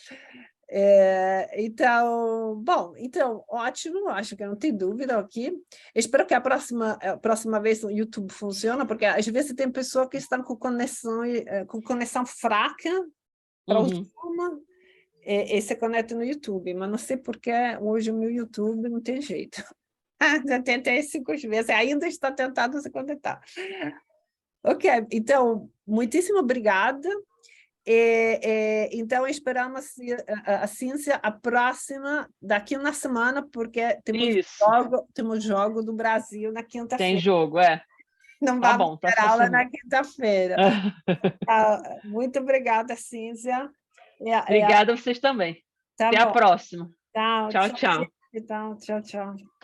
Então, bom, então, ótimo, acho que não tem dúvida aqui. Espero que a próxima vez o YouTube funcione, porque às vezes tem pessoas que estão com conexão fraca para o Zoom e se conectam no YouTube, mas não sei porque hoje o meu YouTube não tem jeito. Já tentei 5 vezes, ainda está tentando se conectar. Ok, então, muitíssimo obrigada. Então, esperamos a ciência a próxima, daqui uma semana, porque temos jogo do Brasil na quinta-feira. Tem jogo, Não tá vamos bom, ter aula na quinta-feira. Muito obrigada, Cínzia. Obrigada a vocês também. Tá Até bom. a próxima. Tchau, Tchau, tchau. Então, tchau, tchau.